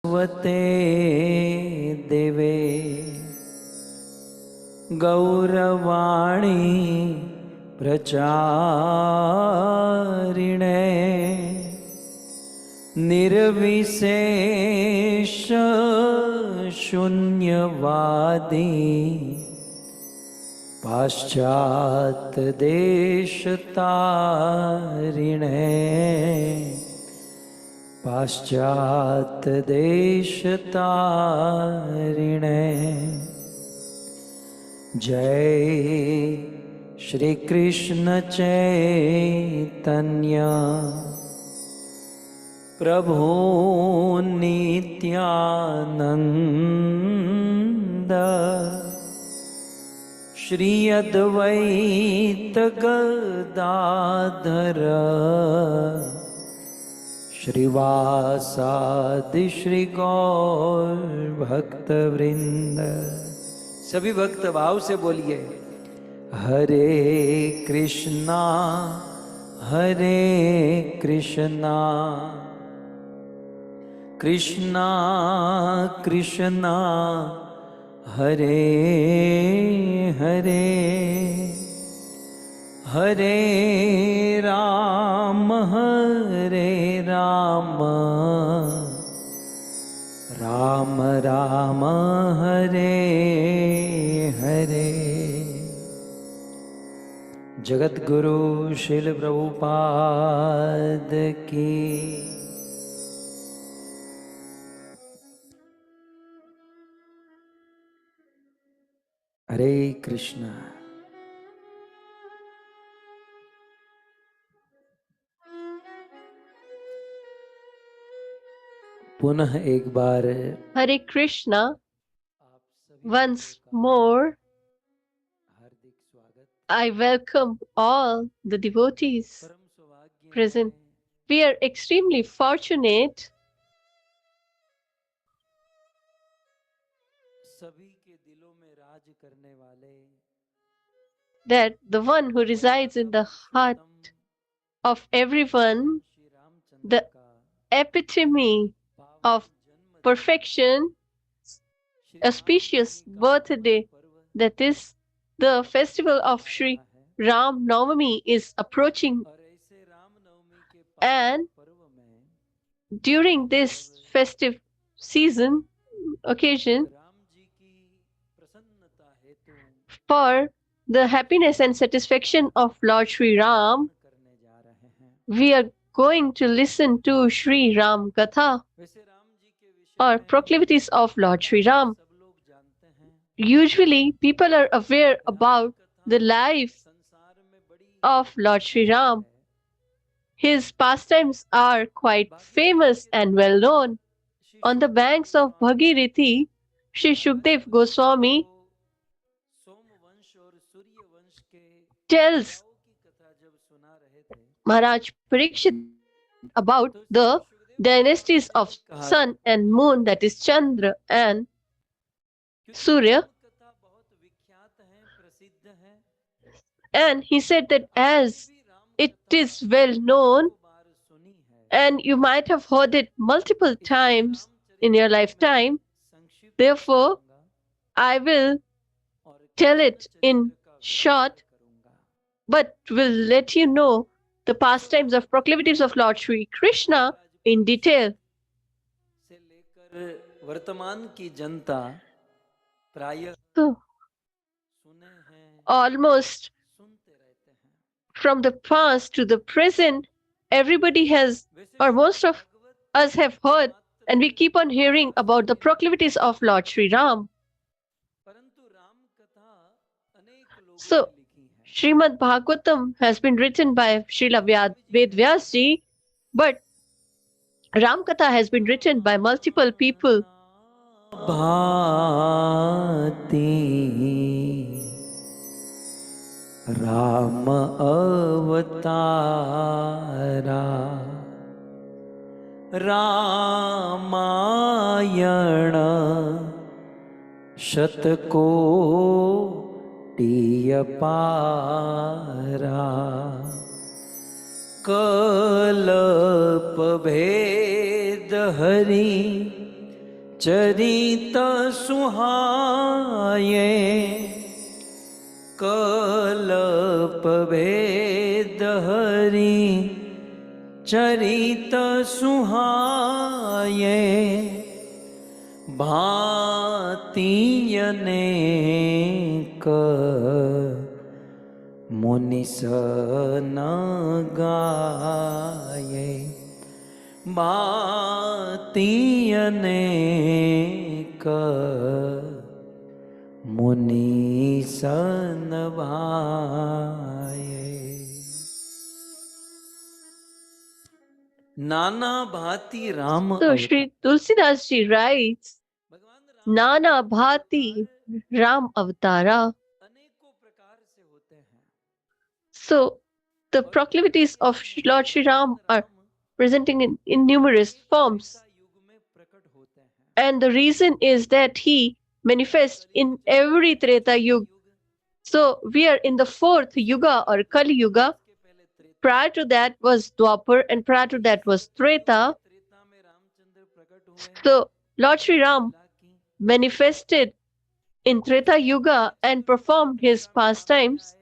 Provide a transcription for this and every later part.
स्वते देवे गौरवाणी प्रचारिणे निर्विशेष शून्यवादी पाश्चात देश तारिणे पाश्चात देश तारिणे। जय श्री कृष्ण चैतन्य प्रभु नित्यानंद श्री अद्वैत गदाधर श्रीवासादि श्री गौर भक्त वृंद। सभी भक्त भाव से बोलिए हरे कृष्णा कृष्णा कृष्णा हरे हरे हरे राम राम राम हरे हरे। जगत गुरु श्रील प्रभुपाद की। हरे कृष्ण। पुनः एक बार Hare Krishna. Once more, I welcome all the devotees present. We are extremely fortunate that the one who resides in the heart of everyone, the epitome of perfection, auspicious birthday, that is the festival of Sri Ram Navami, is approaching, and during this festive season occasion, for the happiness and satisfaction of Lord Sri Ram, we are going to listen to Sri Ram Katha, or proclivities of Lord Sri Ram. Usually, people are aware about the life of Lord Sri Ram. His pastimes are quite famous and well known. On the banks of Bhagirathi, Sri Shukdev Goswami tells Maharaj Parikshit about the dynasties of sun and moon, that is Chandra and Surya. And he said that as it is well known, and you might have heard it multiple times in your lifetime, therefore I will tell it in short, but will let you know the pastimes of proclivities of Lord Sri Krishna in detail. So, almost from the past to the present, everybody has, or most of us have heard, and we keep on hearing about the proclivities of Lord Sri Ram. So, Srimad Bhagavatam has been written by Srila Vedvyas ji, but Ram Katha has been written by multiple people. Ram अवतारा Ramayan शतकोटि अपारा कल्प भेद हरि चरित सुहाये कल्प भेद हरि चरित सुहाये भांति अनेक मुनिस न गाये भांति अनेक मुनिस न भाये। नाना भांति Ram So Sri Tulsidas ji writes, Nana Bhati Ram Avatara. So the proclivities of Lord Sri Ram are presenting in numerous forms. And the reason is that he manifests in every Treta Yuga. So we are in the fourth Yuga or Kali Yuga. Prior to that was Dwapar and prior to that was Treta. So Lord Sri Ram manifested in Treta Yuga and performed his pastimes.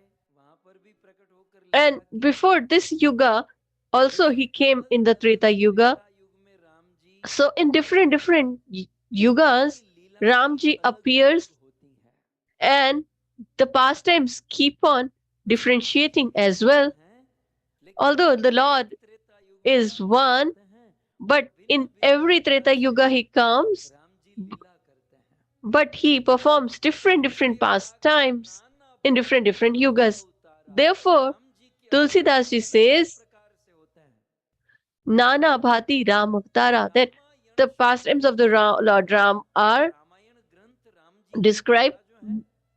And before this Yuga, also he came in the Treta Yuga. So in different yugas, Ramji appears and the pastimes keep on differentiating as well. Although the Lord is one, but in every Treta Yuga he comes, but he performs different pastimes in different yugas. Therefore, Tulsidas ji says, Nana Bhati Ram Avatara, that the pastimes of the Lord Ram are described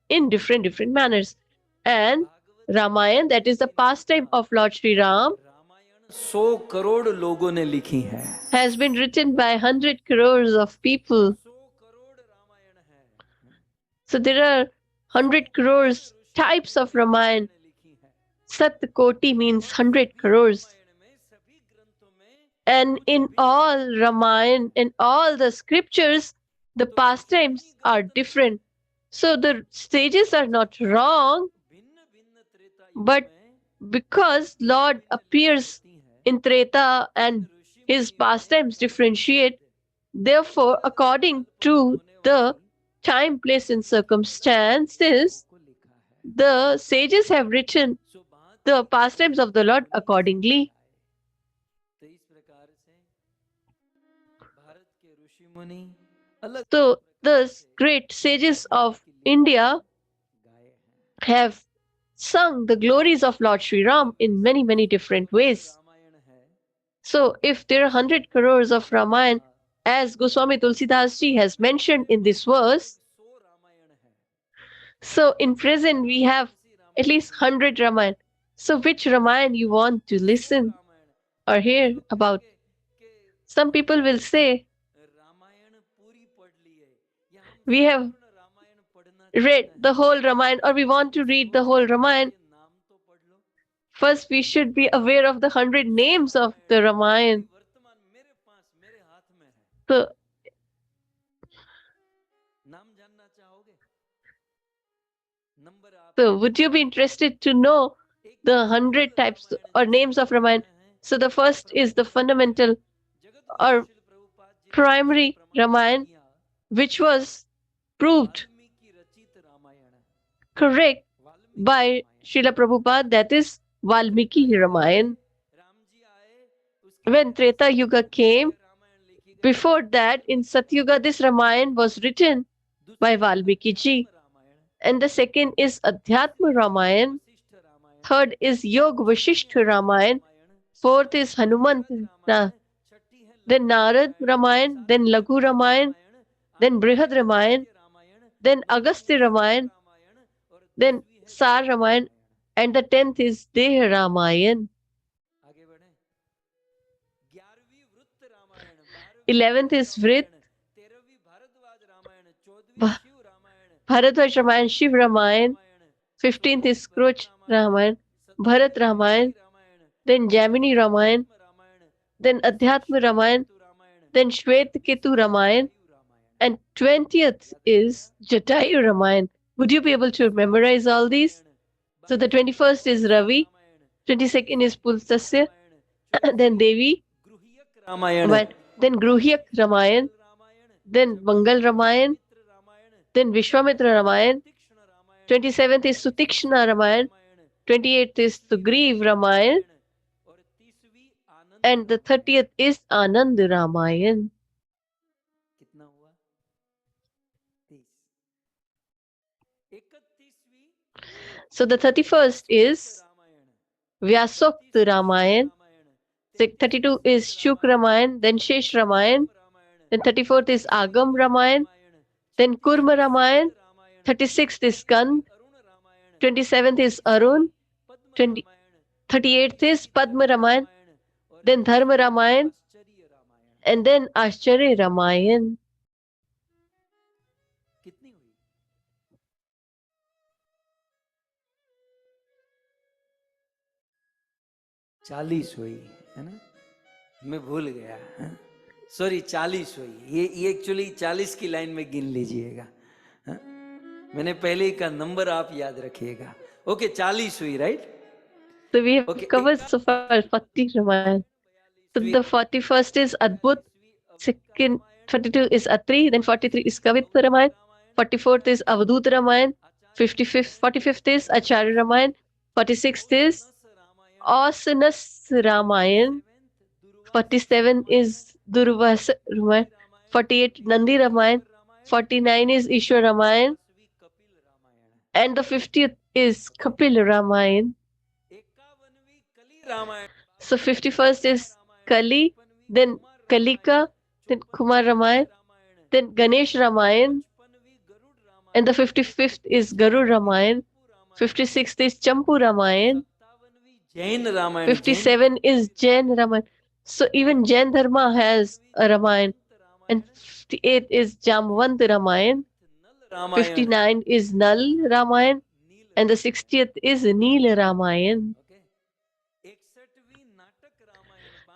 in different manners. And Ramayana, that is the pastime of Lord Sri Ram, 100 crore लोगों ने लिखी है, has been written by 100 crores of people. So there are 100 crores types of Ramayana. Sat Koti means 100 crores. And in all Ramayana, in all the scriptures, the pastimes are different. So the stages are not wrong, but because Lord appears in Treta and his pastimes differentiate, therefore, according to the time, place, and circumstances, the sages have written the pastimes of the Lord accordingly. So the great sages of India have sung the glories of Lord Sri Ram in many different ways. So if there are 100 crores of Ramayana, as Goswami Tulsidas ji has mentioned in this verse, so in present we have at least 100 Ramayana. So which Ramayana you want to listen or hear about? Some people will say, we have read the whole Ramayana or we want to read the whole Ramayana. First, we should be aware of the 100 names of the Ramayana. So would you be interested to know the 100 types or names of Ramayana? So the first is the fundamental or primary Ramayana, which was proved correct by Srila Prabhupada, that is Valmiki Ramayana. When Treta Yuga came, before that in Satyuga this Ramayana was written by Valmiki ji. And the second is Adhyatma Ramayana. Third is Yoga Vashishta Ramayana. Fourth is Hanumanta. Then Narad Ramayana, then Laghu Ramayana, then Brihad Ramayana, then Agastya Ramayana, then Sar Ramayana, and the 10th is Deha Ramayana. 11th is Vrit, Bharadwaj Ramayana, Shiv Ramayana. 15th is Kruch Ramayana, Bharat Ramayana, then Jamini Ramayana, then Adhyatma Ramayana, then Shvet Ketu Ramayana, And 20th is Jatayu Ramayana. Would you be able to memorize all these? So the 21st is Ravi, 22nd is Pulsasya, then Devi, Ramayan, but then Gruhyak Ramayana, then Mangal Ramayana, then Vishwamitra Ramayana, 27th is Sutikshna Ramayana, 28th is Sugriv Ramayana, and the 30th is Anand Ramayana. कितना हुआ? 30. 31वीं So the 31st is Vyasokta Ramayana, 32 is Shuk Ramayana, then Shesh Ramayana, then 34th is Agam Ramayana, then Kurma Ramayana, 36th is Skand, 27th is Arun, 38th is Padma Ramayana, then Dharma Ramayana, and then Ashcharya Ramayana. कितनी हुई? 40 हुई है ना? मैं भूल गया, sorry 40 हुई। ये एक्चुअली 40 की लाइन में गिन लीजिएगा, हाँ? मैंने पहले ही का नंबर आप याद रखिएगा। ओके 40 हुई, right? So we have Okay, covered so far 40 Ramayana. So the 41st is Adbhut, second 42 is Atri, then 43 is Kavitva Ramayana, 44th is Avadut Ramayana, 45th is Acharya Ramayana, 46th is Asanas Ramayana, 47 is Durvasa Ramayana, 48 Nandi Ramayana, 49 is Ishwar Ramayana, and the 50th is Kapil Ramayana. So 51st is Kali, then Kalika, then Kumar Ramayana, then Ganesh Ramayana, and the 55th is Garud Ramayana, 56th is Champu Ramayana, Jain Ramayana, 57 is Jain Ramayana. So even Jain Dharma has a Ramayana, and 58 is Jamvant Ramayana, 59 is Nal Ramayana, and the 60th is Neel Ramayana.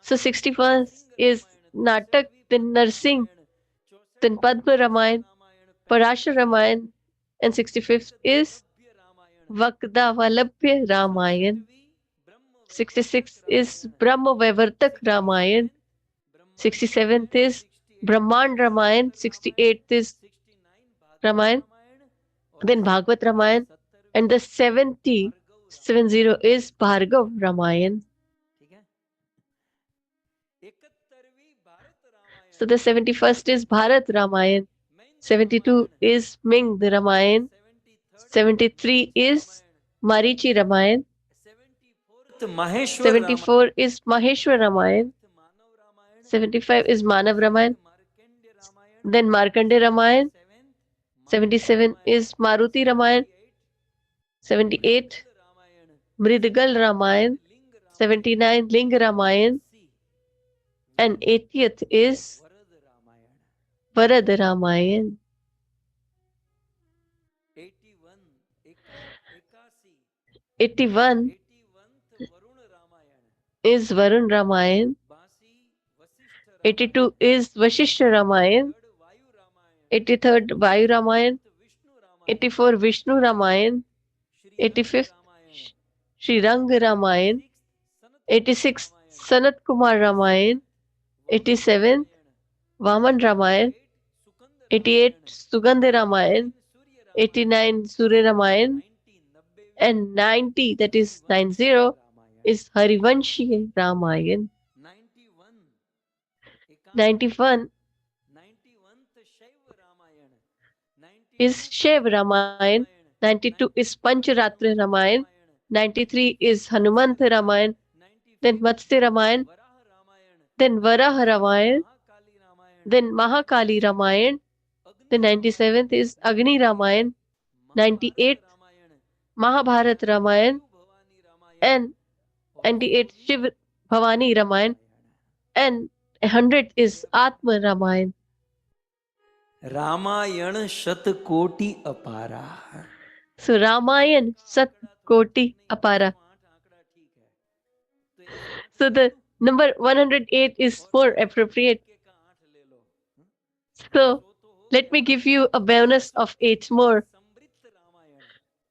So 61st is Natak, then Narsingh, then Padma Ramayana, Parashar Ramayana, and 65th is Vakda Valabhya Ramayana. 66th is Brahma Vaivartak Ramayana. 67th is Brahmand Ramayana. 68th is Ramayana. Then Bhagavad Ramayana. And the 70 is Bhargav Ramayana. So the 71st is Bharat Ramayana. 72 is Ming Ramayana. 73 is Marichi Ramayana. 74 is Maheshwar Ramayana. 75 is Manav Ramayana. Then Markandeya Ramayana. 77 is Maruti Ramayana. 78 Mridgal Ramayana. 79 Ling Ramayana. And 80th is Varad Ramayana. 81 is Varun Ramayana. 82 is Vashishta Ramayana. 83rd Vayu Ramayana. 84 Vishnu Ramayana. 85th Sri Rang Ramayana. 86 Sanat Kumar Ramayana. 87 Vaman Ramayana. 88 Sugandha Ramayana. 89 Surya Ramayana. And 90, that is 90, is Harivanshi Ramayana. 91 is Shiv Ramayana. 92 is Pancharatra Ramayana. 93 is Hanumant Ramayana. Then Matsya Ramayana. Then Varaha Ramayana. Then Mahakali Ramayana. The 97th is Agni Ramayana. 98th Mahabharat Ramayana. And 98th Shiv Bhavani Ramayana. And 100th is Atma Ramayana. Ramayana शतकोटि अपारा। So Ramayan Sat Koti Apara. So the number 108 is more appropriate. So let me give you a bonus of 8 more.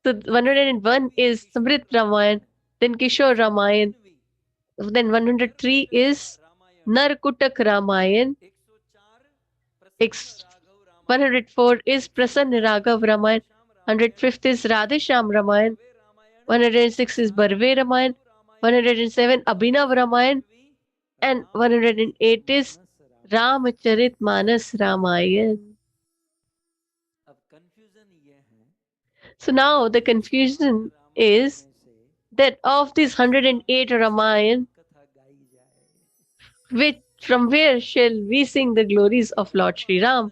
So 101 is Samrit Ramayan, then Kishore Ramayan, then 103 is Narkutak Ramayan, 104 is Prasanna Raghav Ramayan, 105th is Radhesham Ramayan, 106 is Barve Ramayan, 107 Abhinav Ramayan, and 108 is Ramcharit Manas Ramayan. So now the confusion is that of these 108 Ramayan, from where shall we sing the glories of Lord Sri Ram?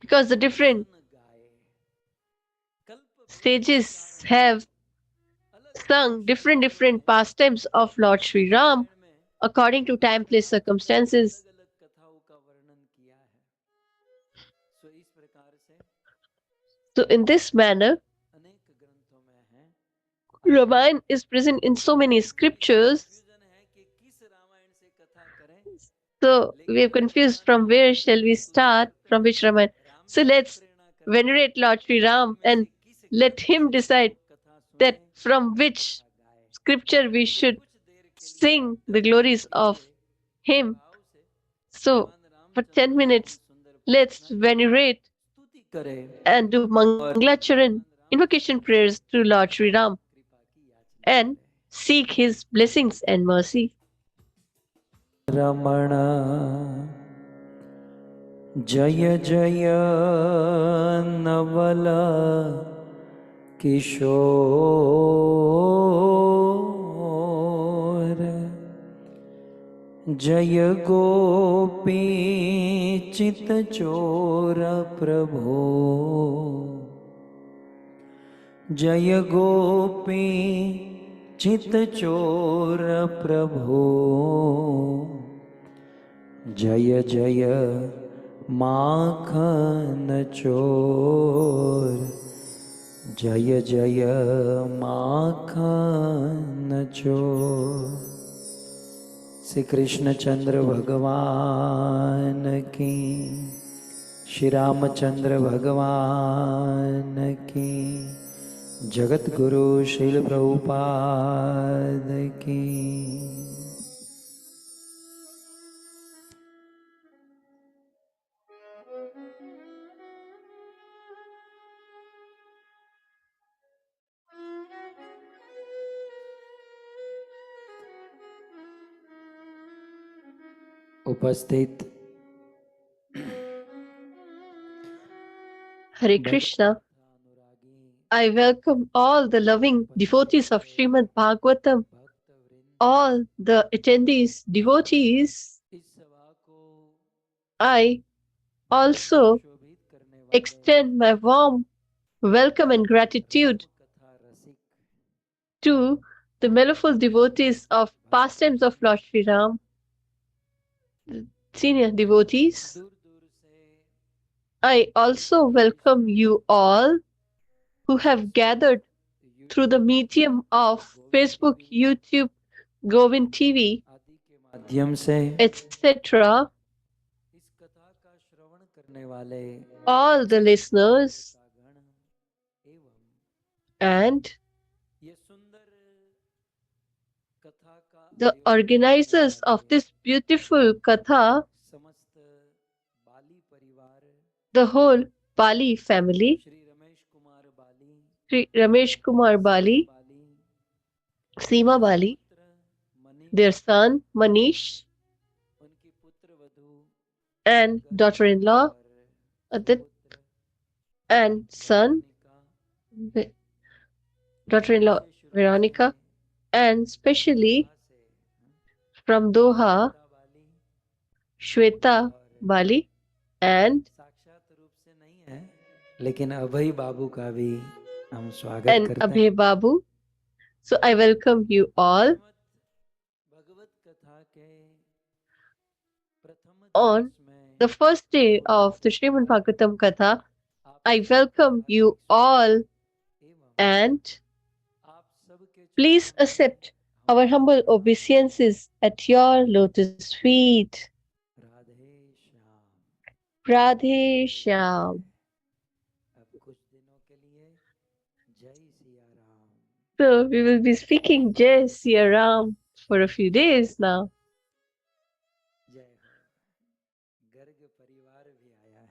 Because the different sages have sung different pastimes of Lord Sri Ram according to time, place, circumstances. So in this manner, Ramayana is present in so many scriptures. So we are confused from where shall we start, from which Ramayana. So let's venerate Lord Sri Ram and let him decide that from which scripture we should sing the glories of him. So for 10 minutes, let's venerate and do Mangalacharan, invocation prayers to Lord Sri Ram, and seek his blessings and mercy. Ramana Jaya Jaya Navala Kishore Jaya Gopi Chita Chora Prabho Jaya Gopi Chita Chora Prabho Jaya Jaya Makhan Chor Jaya Jaya Makhan Chor Shri Krishna Chandra भगवान की श्री रामचंद्र भगवान की जगत गुरु श्रील प्रभुपाद की उपस्थित Hare Krishna. I welcome all the loving devotees of Srimad Bhagavatam, all the attendees, devotees. I also extend my warm welcome and gratitude to the mellowful devotees of pastimes of Lord Sri Ram, senior devotees. I also welcome you all who have gathered through the medium of Facebook, YouTube, Govind TV, etc. All the listeners and the organizers of this beautiful Katha, the whole Bali family, Sri Ramesh Kumar Bali, Seema Bali, their son Manish, and daughter-in-law Adit, and son, daughter-in-law Veronica, and especially from Doha, Shweta Bali, and लेकिन अभय बाबू का भी हम स्वागत and करते हैं Abhay Babu. So I welcome you all on the first day of the Srimad Bhagavatam Katha. I welcome you all and please accept Our humble obeisances at your lotus feet. Radhe Shyam. Radhe Shyam. अब कुछ दिनों के लिए जय Siya Ram. So we will be speaking Jai Siya Ram for a few days now. जय हो। गर्ग परिवार भी आया है।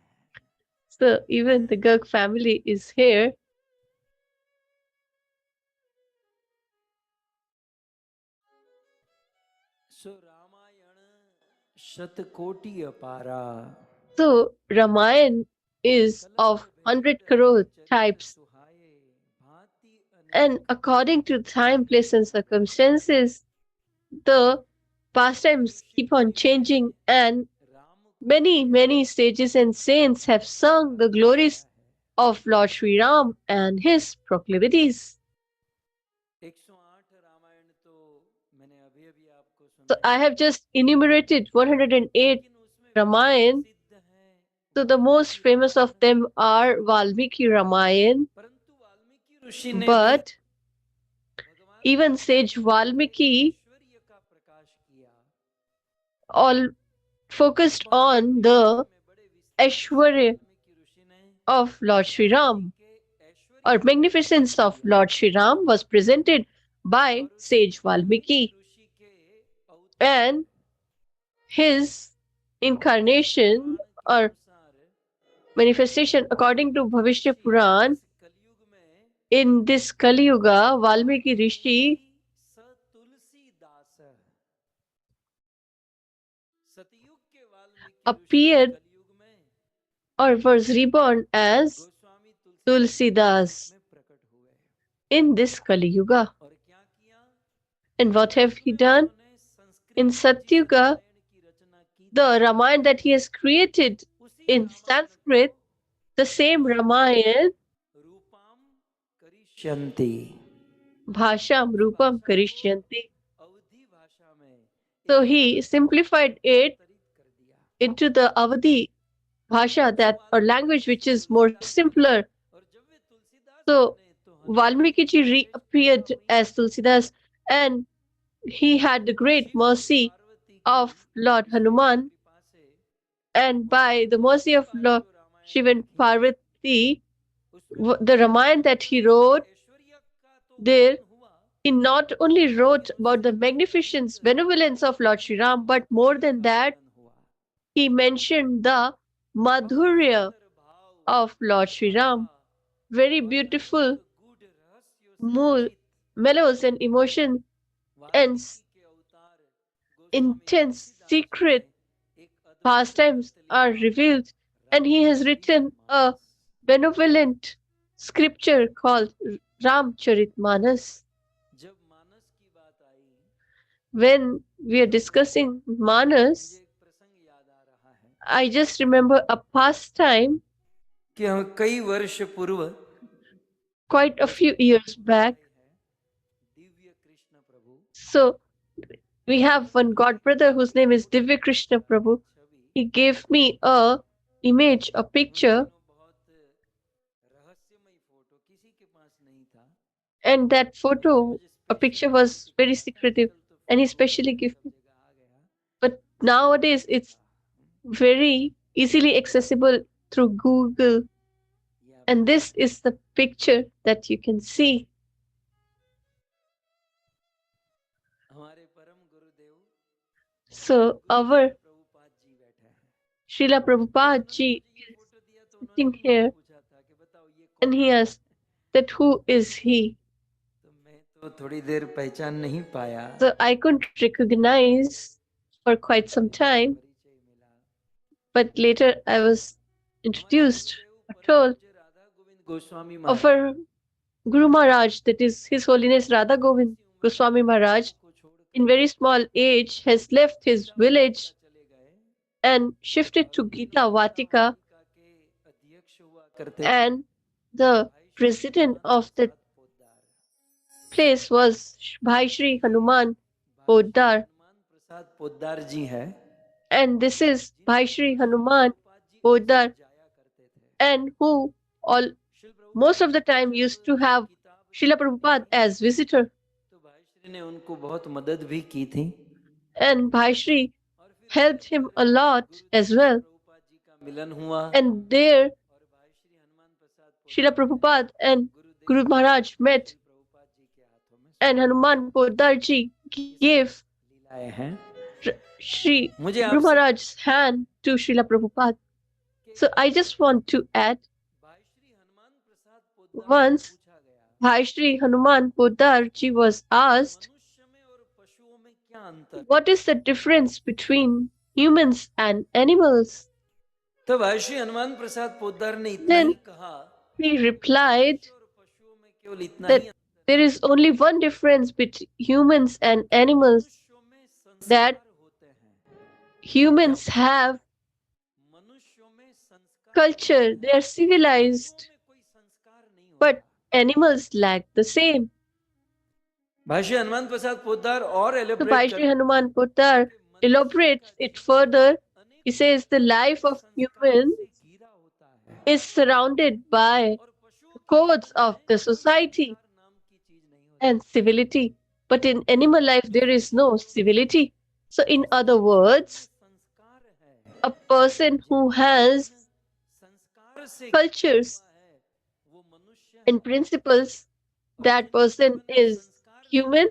So even the Garg family is here. सो रामायण शतकोटि अपारा। So Ramayan is of 100 crore types, and according to time, place, and circumstances, the pastimes keep on changing, and many sages and saints have sung the glories of Lord Sri Ram and his proclivities. 108 Ramayan तो मैंने अभी अभी आपको So सुनाई, I have just enumerated 108 लेकिन उसमें Ramayan. प्रसिद्ध है So the most famous of them are Valmiki Ramayan, परंतु वाल्मीकि ऋषि ने भी but भगवान even sage Valmiki ऐश्वर्य का प्रकाश किया। all focused on the Aishwarya of Lord Sri Ram, or magnificence of Lord Sri Ram was presented by sage Valmiki, and his incarnation or manifestation according to Bhavishya Puran in this Kali Yuga, Valmiki Rishi appeared or was reborn as Tulsidas in this Kali Yuga. And what have he done? In Satyuga, the Ramayana that he has created in Sanskrit, the same Ramayana, Bhasham Rupam Karishyanti. So he simplified it into the Avadhi Bhasha, that or language which is more simpler. So Valmiki ji reappeared as Tulsidas, and he had the great mercy of Lord Hanuman, and by the mercy of Lord Shiva and Parvati, the Ramayana that he wrote there, he not only wrote about the magnificence, benevolence of Lord Sri Ram, but more than that, he mentioned the Madhurya of Lord Sri Ram. Very beautiful mellows and emotion and intense secret pastimes are revealed, and he has written a benevolent scripture called Ramcharitmanas. When we are discussing Manas, I just remember a pastime कई वर्ष पूर्व quite a few years back. So we have one god brother whose name is Divya Krishna Prabhu. He gave me a image, a picture, and that photo, a picture was very secretive, and he specially gifted. But nowadays it's very easily accessible through Google, and this is the picture that you can see. So our Srila Prabhupada ji is sitting here, and he asked that who is he? थोड़ी देर पहचान नहीं पाया, So I couldn't recognize for quite some time, but later I was introduced or told of our Guru Maharaj, that is His Holiness Radha Govind Goswami Maharaj, in very small age has left his village and shifted to Gita Vatika, and the president of that place was Bhai Shri Hanuman Poddar, and this is Bhai Shri Hanuman Poddar, and who most of the time used to have Srila Prabhupada as visitor. ने उनको बहुत मदद भी की थी and Bhaishri helped him a lot as well. Prabhupada ji का मिलन हुआ And there, और भाई Shri Hanuman Prasad Srila Prabhupada and Guru Maharaj met, Prabhupada ji के हाथों में and Hanuman Poddar ji gave लीलाएं हैं Sri मुझे Guru आपसे Maharaj's hand to Srila Prabhupada. So I just want to add, भाई श्री हनुमान प्रसाद पोद्दार से once पूछा गया Bhai Shri Hanuman Poddar ji was asked, मनुष्य में और पशुओं में क्या अंतर what is the difference between humans and animals? तो भाई श्री हनुमान प्रसाद पोद्दार ने इतना Then ही कहा he replied और पशुओं में केवल इतना ही that there is only one difference between humans and animals, मनुष्यों में that संस्कार होते हैं humans have मनुष्यों में संस्कार culture, they are civilized, में कोई संस्कार नहीं होता but animals lack the same. भाई श्री हनुमान प्रसाद पोद्दार और So एलिब्रेट Bhai Shri Hanuman Poddar elaborates it further. He says the life of human घिरा होता है is surrounded by और पशुओं codes of the society नाम की चीज नहीं होती and civility. But in animal life, there is no civility. So, in other words, संस्कार है a person who has संस्कार से cultures है वो मनुष्य and principles, that person is human,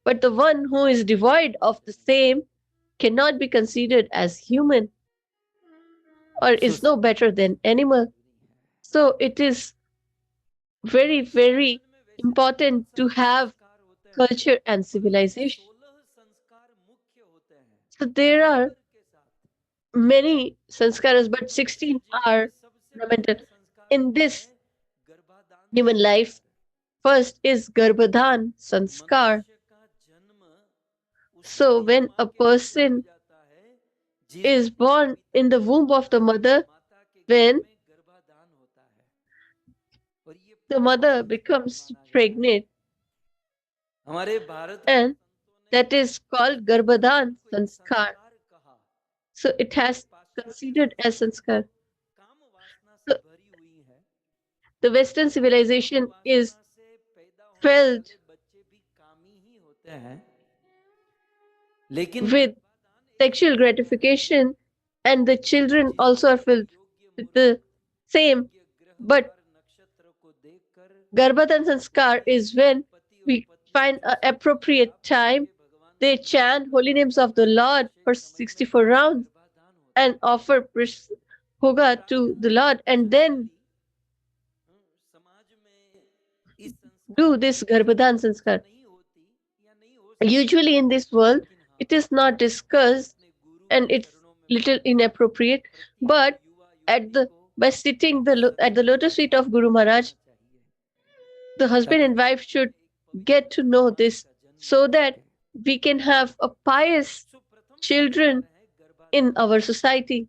but the one who is devoid of the same cannot be considered as human or is no better than animal. So, it is very, very important to have culture and civilization. 16 संस्कार मुख्य होते हैं So there are के साथ many sanskaras, but 16 are सबसे fundamental. संस्कार In this गर्भाधान human life, first is Garbhadhan Sanskar. मनुष्य का जन्म So when a person जाता है is born in the womb of the mother, माता के when में गर्भाधान होता है और ये the mother becomes pregnant, हमारे Bharat and that is called Garbhadhan Sanskar. कहा So it has considered as Sanskar. काम वासना से So भरी हुई है the Western civilization is से पैदा होने filled वाले बच्चे भी कामी ही होते हैं लेकिन with sexual gratification, and the children also are filled with the same. But नक्षत्र को देखकर Garbhadhan Sanskar is when we find an appropriate time, they chant holy names of the Lord for 64 rounds and offer bhoga to the Lord, and then समाज में इस do this Garbhadhan Sanskar. नहीं होती या नहीं हो Usually in this world, it is not discussed and it's little inappropriate, but by sitting at the lotus feet of Guru Maharaj, the husband and wife should get to know this so that we can have a pious children in our society.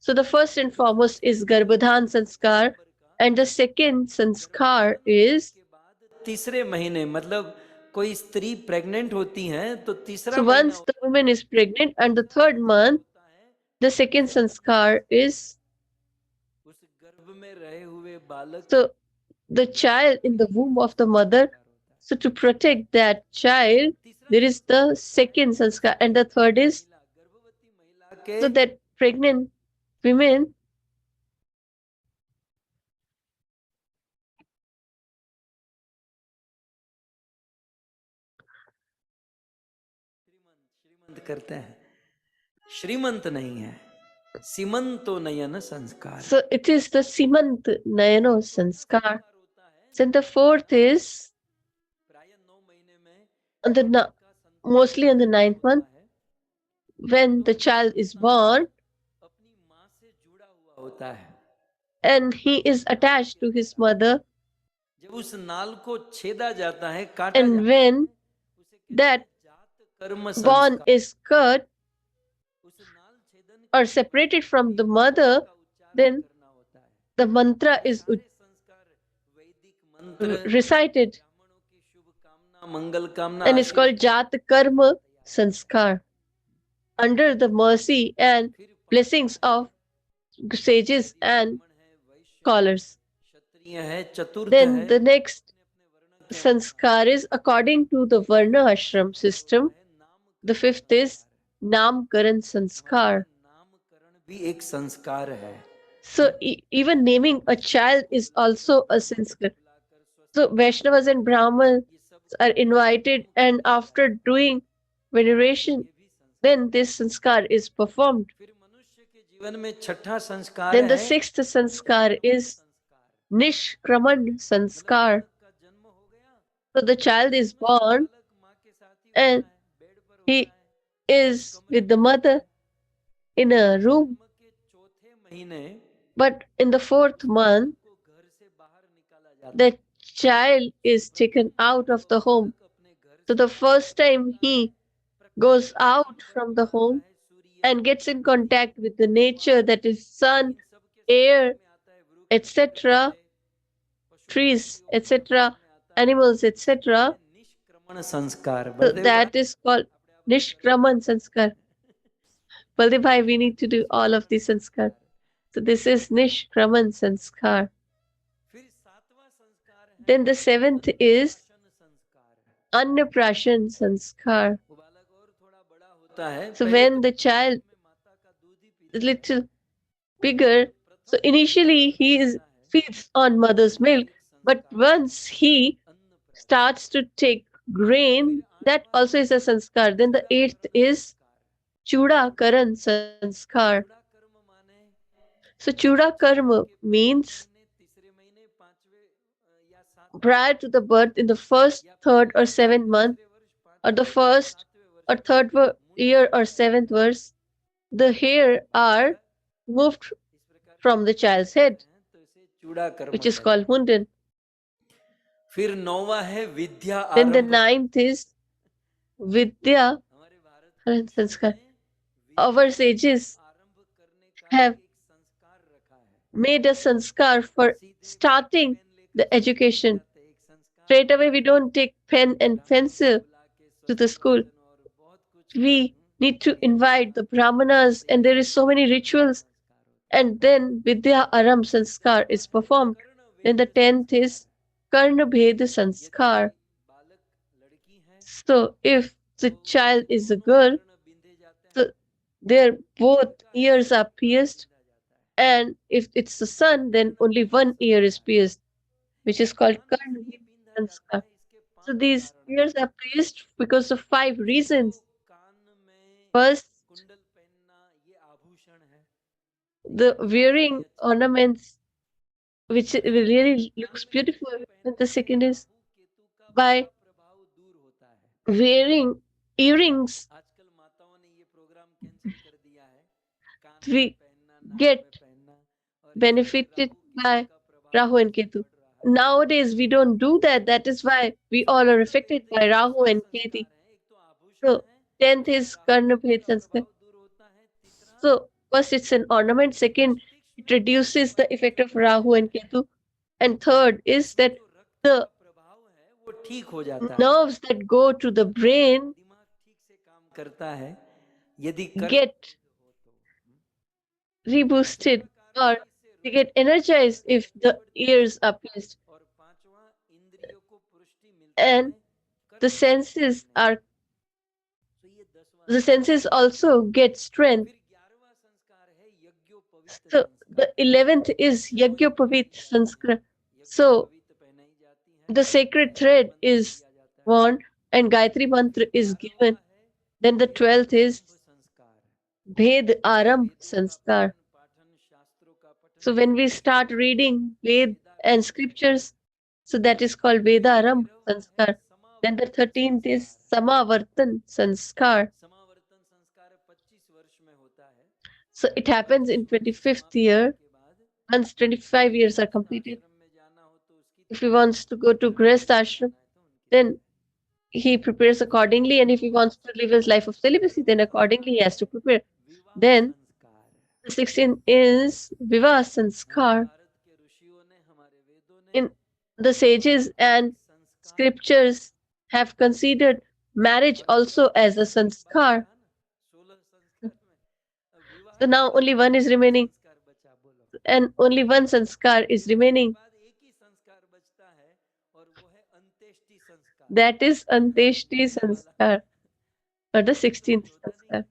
So the first and foremost is Garbhadhan Sanskar, and the second Sanskar is, के बाद तीसरे महीने मतलब कोई स्त्री pregnant होती हैं तो तीसरा so महीना once the woman is pregnant and the third month, the second Sanskar is, उस गर्भ में रहे हुए बालक so the child in the womb of the mother. So to protect that child, there is the second Sanskar, and the third is गर्भवती महिला के so that pregnant women श्रीमंत करते हैं श्रीमंत नहीं है सीमंतो नयन संस्कार so it is the Simant Nayano Sanskar. Then the fourth is प्राय 9 महीने में on the mostly on the ninth month when the child is born अपनी माँ से जुड़ा हुआ होता है and he is attached to his mother, जब उस नाल को छेदा जाता है काटा and जाता when है that जात कर्म bond संस्कार is cut उस नाल छेदन or separated from the mother, then करना होता है the mantra is सारे संस्कार वैदिक मंत्र recited ब्राह्मणों की शुभ कामना मंगल कामना and it's called Jat Karma Sanskar under the mercy and blessings of sages and scholars. क्षत्रिय है चतुर्थ Then है the next sanskar is according to the Varna ashram system. The fifth is Namkaran sanskar. नामकरण भी एक संस्कार है. So even naming a child is also a sanskar. So Vaishnavas and Brahmins are invited, and after doing veneration, then this sanskar is performed. फिर मनुष्य के जीवन में छठा संस्कार Then the है sixth sanskar is Nishkraman sanskar. का जन्म हो गया, So the child is born बालक माँ के साथ ही होता and है, बेड पर होता he है. is with the mother in a room. जन्म के चौथे महीने But in the fourth month, को घर से बाहर निकाला जाता है. the child is taken out of the home. अपने घर So the first time he goes out from the home and gets in contact with the nature, that is sun, air, etc., trees, etc., animals, etc. निष्क्रमण संस्कार. So Baldev that is called Nishkraman sanskar. Baldev bhai, we need to do all of these sanskar. So this is Nishkraman sanskar. फिर सातवां संस्कार है Then the seventh is संस्कार. Annaprashan sanskar. वो बालक और थोड़ा बड़ा होता है. So when the child माता का दूध ही is little bigger, so initially he feeds on mother's milk, but once he starts to take grain, that also is a sanskar. Then the eighth is Chuda Karan sanskar. कर्म माने So Chuda Karma means तीसरे महीने पांचवे या सात prior to the birth in the first, third, or seventh month, or the first or third year or seventh verse, the hair are moved from the child's head, तो इसे चूड़ा कर्म which is called Mundan. फिर नौवा है विद्या Then the आरंभ. ninth is Vidya हमारे Bharat Karan sanskar. Our sages आरंभ करने का have एक संस्कार रखा है. made a sanskar for starting the education. एक संस्कार Straight away, we don't take pen and pencil to the school. और बहुत कुछ We need to invite the brahmanas, and there is so many rituals. And then Vidya Aram sanskar is performed. Then the 10th is Karna Bheda sanskar. बालक लड़की है So if the child is a girl, बिंदे जाते हैं. so their both ears are pierced, and if it's a son, then only one ear is pierced, which is called Karna Bheda sanskar. So these ears are pierced because of 5 reasons. कान में First, कुंडल पहनना ये आभूषण है. the wearing ornaments, which really looks beautiful. And the second is by प्रभाव दूर होता है. wearing earrings, आजकल माताओं ने ये प्रोग्राम कैंसिल कर दिया है. कान में we पहनना, नाक get में पहनना और benefited by Rahu and Ketu. Nowadays, we don't do that. That is why we all are affected by Rahu and Ketu. एक तो आभूषण So, 10th is Karna Bhed sanskar. दूर होता है. तीसरा So, first, it's an ornament. Second, it reduces the effect of Rahu and Ketu. And third is that the प्रभाव है वो ठीक हो जाता है. nerves that go to the brain दिमाग ठीक से काम करता है. यदि कर get reboosted, or they get energized if the ears are pierced. और पांचवा इंद्रियों को पुष्टि मिलती है. And the senses are, तो ये 10वां. the senses also get strength. फिर 11वां संस्कार है यज्ञोपवीत. So the 11th is Yagyopavit sanskar. So पहनाई जाती है. the sacred thread is worn and Gayatri mantra is given. Then the 12th is संस्कार Bhed Aram sanskar. पाठन शास्त्रों का पठन So when we start reading Ved and scriptures, so that is called Vedaram sanskar. Then the 13th is Samavartan sanskar. समावर्तन संस्कार 25 वर्ष में होता है. So it happens in 25th year. Once 25 years are completed, आश्रम में जाना हो तो उसकी if he wants to go to Grihast ashram, then he prepares accordingly. And if he wants to live his life of celibacy, then accordingly he has to prepare. Then संस्कार. the 16th is Vivah sanskar. Bharat के ऋषियों ने हमारे वेदों ने In the sages and scriptures have considered marriage also as a sanskar. 16 संस्कार में विवाह So now only one is remaining, संस्कार बचा. बोलो. and only one sanskar is remaining. बाद एक ही संस्कार बचता है और वो है अंत्येष्टि That is Anteshti Sanskar, or the 16th Sanskar.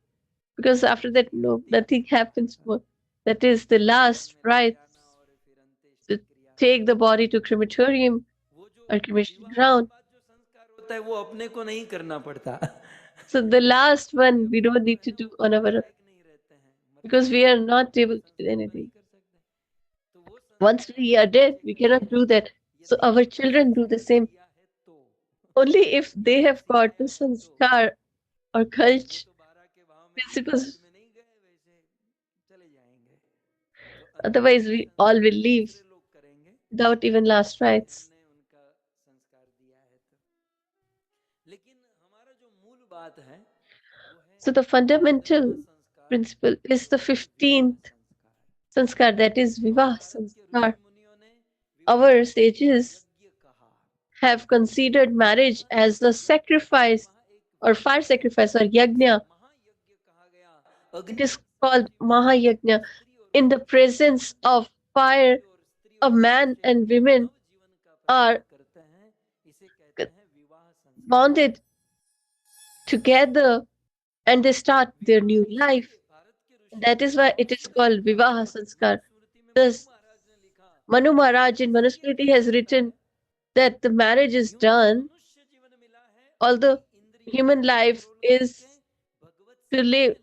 Because after that, no, nothing happens more. That is the last rites to take the body to crematorium or cremation ground. होता है वो अपने को नहीं करना पड़ता So the last one we don't need to do on our own because we are not able to do anything. Once we are dead, we cannot do that. So our children do the same. Only if they have got the sanskar or culture principles. Otherwise, we all will leave without even last rites. So the fundamental principle is the 15th sanskar, that is Vivah sanskar. Our sages have considered marriage as a sacrifice or fire sacrifice or yajna. It is called Mahayajna. In the presence of fire, a man and women are bonded together and they start their new life. That is why it is called Vivaha Sanskar. Thus, Manu Maharaj in Manusmriti has written that the marriage is done, although human life is to live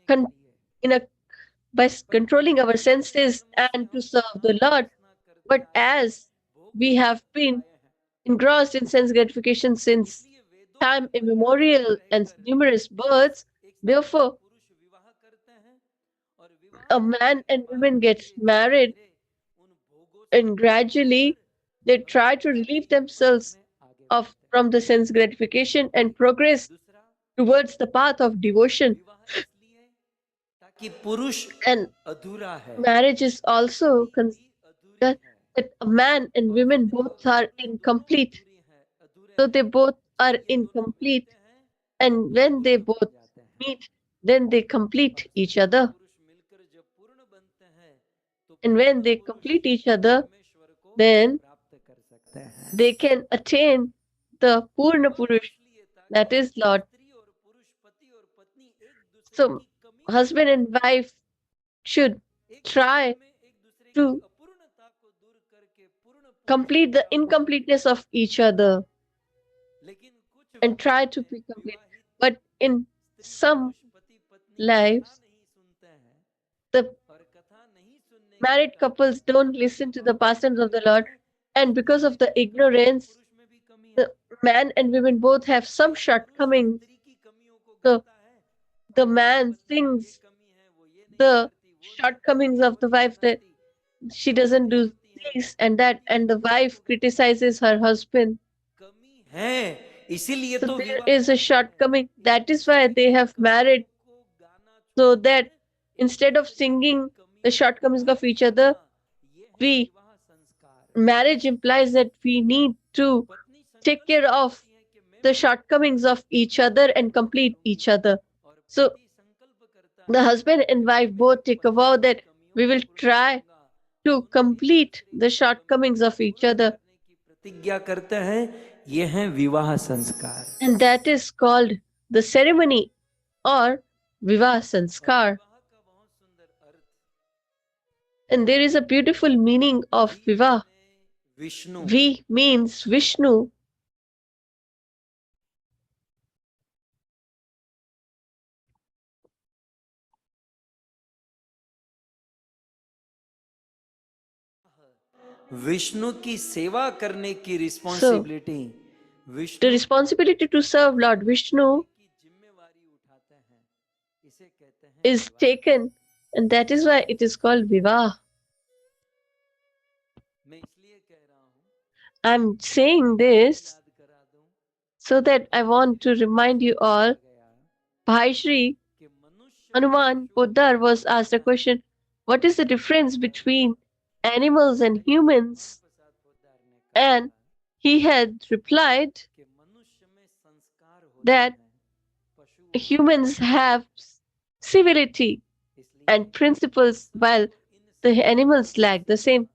in a by controlling our senses and to serve the Lord. But as we have been engrossed in sense gratification since time immemorial and numerous births, therefore, a man and woman gets married and gradually they try to relieve themselves of from the sense gratification and progress towards the path of devotion. And marriage is also considered that a man and women both are incomplete. So they both are incomplete. And when they both meet, then they complete each other. And when they complete each other, then they can attain the Purna Purush, that is Lord. So husband and wife should try to complete the incompleteness of each other and try to be complete. But in some lives, the married couples don't listen to the pastimes of the Lord, and because of the ignorance, the man and women both have some shortcomings. So the man thinks the shortcomings of the wife that she doesn't do this and that, and the wife criticizes her husband. So there is a shortcoming. That is why they have married, so that instead of singing the shortcomings of each other, we marriage implies that we need to take care of the shortcomings of each other and complete each other. So the husband and wife both take a vow that we will try to complete the shortcomings of each other. प्रतिज्ञा करते हैं, ये हैं विवाह संस्कार. And that is called the ceremony or Vivah Sanskar. And there is a beautiful meaning of Vivah. Vishnu. V means Vishnu. Vishnu की सेवा करने की responsibility The responsibility to serve Lord Vishnu is taken, and that is why it is called Vivah. I'm saying this so that I want to remind you all. Bhai Shri Hanuman Poddar was asked a question, what is the difference between animals and humans? And he had replied that humans have civility and principles while the animals lack the same.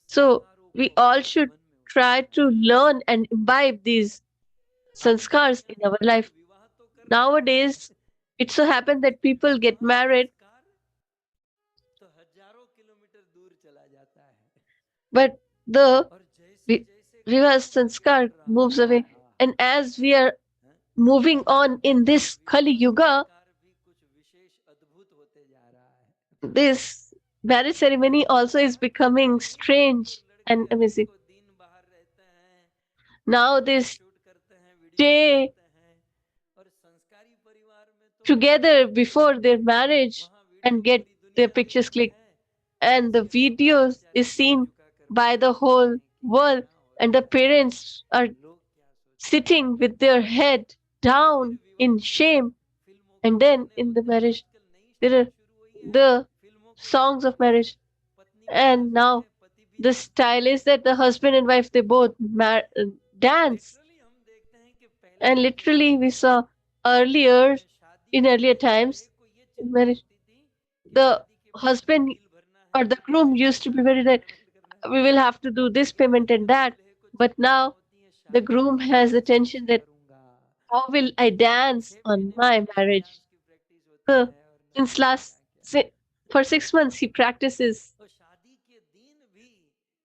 So we all should try to learn and imbibe these sanskars in our life. Nowadays, it so happens that people get married, तो हजारों kilometre दूर चला जाता है but the और जैसे vi- जैसे Viva कलयुग sanskar गुजर moves रहा away. And as we are है moving on in this Kali विवाह Yuga, संस्कार भी कुछ विशेष अद्भुत होते जा रहा है this marriage ceremony also is becoming strange लड़के and लड़की amazing. को दिन बाहर रहते हैं Now फोटो this शूट करते हैं वीडियो stay बनाते हैं और संस्कारी परिवार में तो together before their marriage वहाँ वीडियो and get पूरी their दुनिया pictures देखती clicked, है and the उसके बाद भी videos is बेचारे सिर seen झुकाकर by the बैठे whole हैं कि world, क्या हो and रहा the है parents are लोग क्या सोचेंगे sitting with their head और फिर down विवाह in के बाद shame. फिल्मों के And then गाने in the होते हैं marriage आजकल नई there स्टाइल are शुरू हुई है the फिल्मों के songs गानों of में marriage. पत्नी भी And नाचती now है पति भी the नाचता style है is that the husband and wife they both dance. Literally हम देखते हैं कि पहले And के literally we जमाने में saw earlier, शादी in के earlier पहले times, दुल्हे को ये in चिंता marriage, होती थी कि the शादी के बाद हमें husband बिल भरना or है the groom used to be पैसा very that पेमेंट करना है we will have to do this लेकिन payment and आजकल that. दूल्हे को But चिंताएं now होती हैं the शादी groom में has क्या the डांस tension that करूंगा how will I dance 6 महीने on my पहले से marriage? डांस की प्रैक्टिस होती So है और न since जाने last क्या क्या for 6 months he practices, और शादी के दिन भी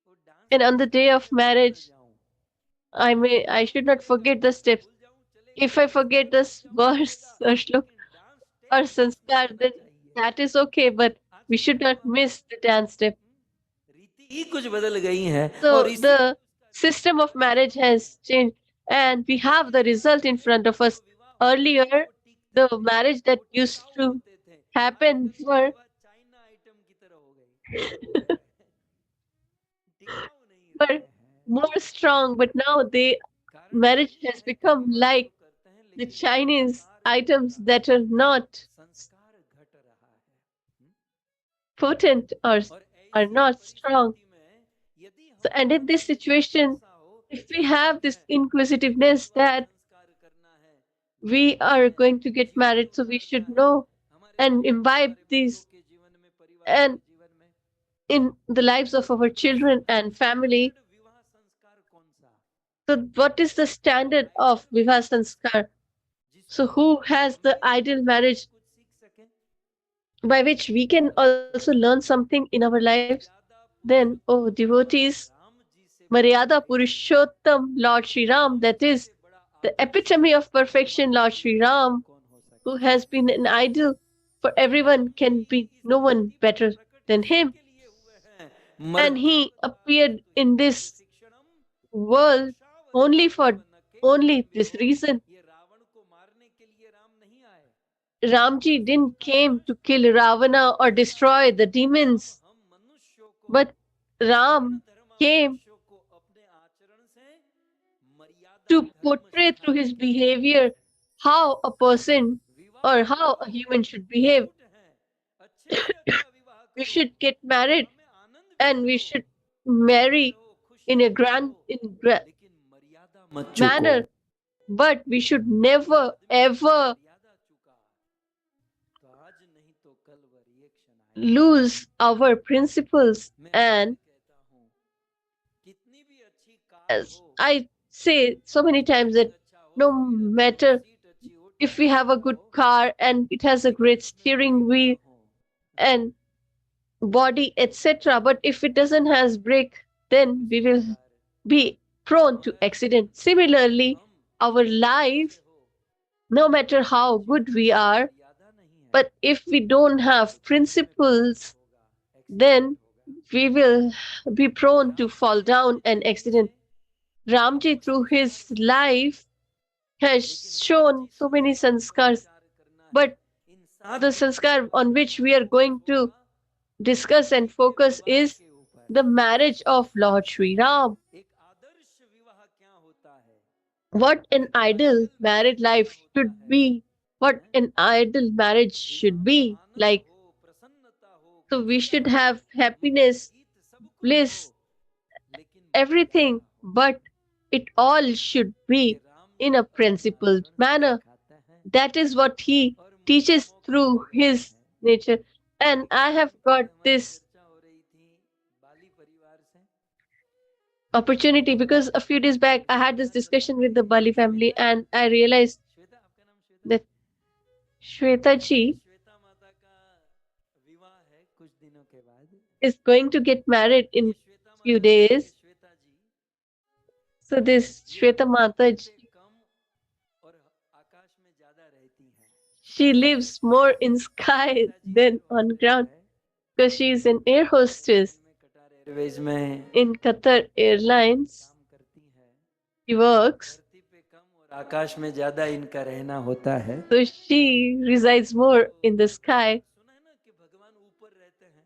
वो डांस and on the कैसे day of करेगा भूल न marriage जाऊं I should not चलेगा forget the steps. भूल जाऊं चलेगा If I संस्कार forget भूल this जाऊं चलेगा verse or shlok लेकिन डांस or स्टेप मिस नहीं sanskar, होना then चाहिए that is okay. But we आजकल should not विवाह miss the dance step. रीति ही कुछ बदल गई हैं और So इसीलिए the उसका रिजल्ट system of बड़ा marriage सुंदर है has changed, and we have the पहले क्या result होता in है front of जो us. विवाह होते थे Earlier, वो टिकते the थे marriage that वो used टिकाऊ to होते थे happen आजकल के were विवाह चाइना आइटम की तरह हो गए हैं टिकाऊ नहीं were रहे हैं more strong, but now they कारण marriage यही has है कि become विवाह like तो करते हैं the लेकिन Chinese संस्कार घट items रहा that are है not संस्कार घट रहा है हम्म? potent or और are ऐसी not strong. परिस्थिति में यदि So, and in हमारा this विचार situation, ऐसा हो if कि we ठीक have है this मुझे भी inquisitiveness विवाह that संस्कार करना है we जानना are है going to get जीवन married, तो so we उतारना should है know हमारे and जीवन में imbibe हमारे बच्चों these के जीवन में परिवार के and जीवन में in the lives of our तो children सबसे and family. स्टैंडर्ड विवाह संस्कार कौन सा So, what is the कोई standard of आइडियल Vivah विवाह Sanskar? संस्कार जिसको So, देख who के has हम the भी ideal अपने बच्चों से marriage कुछ सीख सकें by which we can also learn something in our lives? मर्यादा Then, oh पुरुषोत्तम भगवान devotees, राम जी से बड़ा Maryada आइडियल विवाह Purushottam Lord Sri Ram, Ram that ji is से बड़ा the Adarsh epitome of perfection, हमारे Lord Sri जीवन में Ram, कौन हो who सकता has है been an ideal for everyone, Ram can ji be इस no one धरती पर better प्रकट than इसी him. के लिए हुए हैं And मर्त्य he appeared लोकास्तु in हितैषी this शिक्षणम world only for मनुष्यावतारमेव न केवलम only this विभो reason. ये रावण को मारने के लिए राम नहीं आए Ramji didn't उसका came to उद्देश्य kill Ravana or दूसरा destroy है the अब demons, हम मनुष्यों को but सगुण Ram धर्मा came मनुष्यों को अपने आचरण से मर्यादा to धर्म portray through सिखाने his के लिए behavior how a person विवाह or how करो a human should behave. झूठ है अच्छे से अच्छा विवाह We करो should get married विवाह में आनंद भी and we करो should हंसते marry रहो in a खुशियां grand बांटो in gra- लेकिन मर्यादा मत चूको manner, but we should यदि never आदमी अपनी ever मर्यादा चुका तो आज नहीं तो कल वह रिएक्शन आएगा lose our principles. मैं फिर And कहता हूँ कितनी भी अच्छी कार as हो I say so many times that steering अच्छा हो no स्पीड अच्छी हो matter सीट अच्छी हो if we tyre have a अच्छा good हो car and it has a लेकिन great उसमें steering ब्रेक wheel ना हो and body, etc., but if it doesn't has brake, then इस we will प्रकार be prone to हमारा accident. जीवन चाहे Similarly, हम our कितने भी अच्छे life, हो no अगर matter हमारे how जीवन good में we are, मर्यादा नहीं है but if we don't तो have चलने में प्रॉब्लम principles, होगा एक्सीडेंट then होगा we will be prone to Ram ji fall ने down अपनी and जिंदगी accident. से Ramji, बहुत through संस्कार his दिए हैं life, लेकिन has आज shown जिस so many संस्कार पर sanskars, विचार करना है but इन the 7 दिनों sanskar में on which हमारा we are focus going to होगा discuss राम and जी के focus विवाह is के ऊपर the marriage of Lord Sri Ram. एक आदर्श विवाह क्या होता है What an एक ideal आइडियल married मैरिज क्या life होता should है be, what हैं? an ideal marriage should विवाह में be आनंद like. हो प्रसन्नता हो So we खुशियां should हो have मंगल happiness, गीत सब कुछ हो bliss, लेकिन everything, मर्यादा हो but it all should ये be Ram in ji a अपने principled आचरण से manner. सिखाते हैं That is what he और मुझे teaches मौका through मिल रहा his है nature. And अभी I कुछ have दिन got पहले हमारी this. चर्चा हो रही थी बाली परिवार से opportunity, because a few days back I had this discussion with the Bali family and I realized that Shweta ji Shweta माता का विवाह है कुछ दिनों के बाद. is going to get married in ये श्वेता few माता जो है, days. Shweta ji, So this ये Shweta पृथ्वी Mata, पे कम और आकाश में ज्यादा रहती हैं. she lives more in sky Shweta ji than on air hostess ground है, because she is an air hostess में कटार एयरवेज में in Qatar Airlines. काम करती है. She works, धरती पे कम और आकाश में ज्यादा इनका रहना होता है. so she resides more in the sky. सुना है ना कि भगवान ऊपर रहते हैं.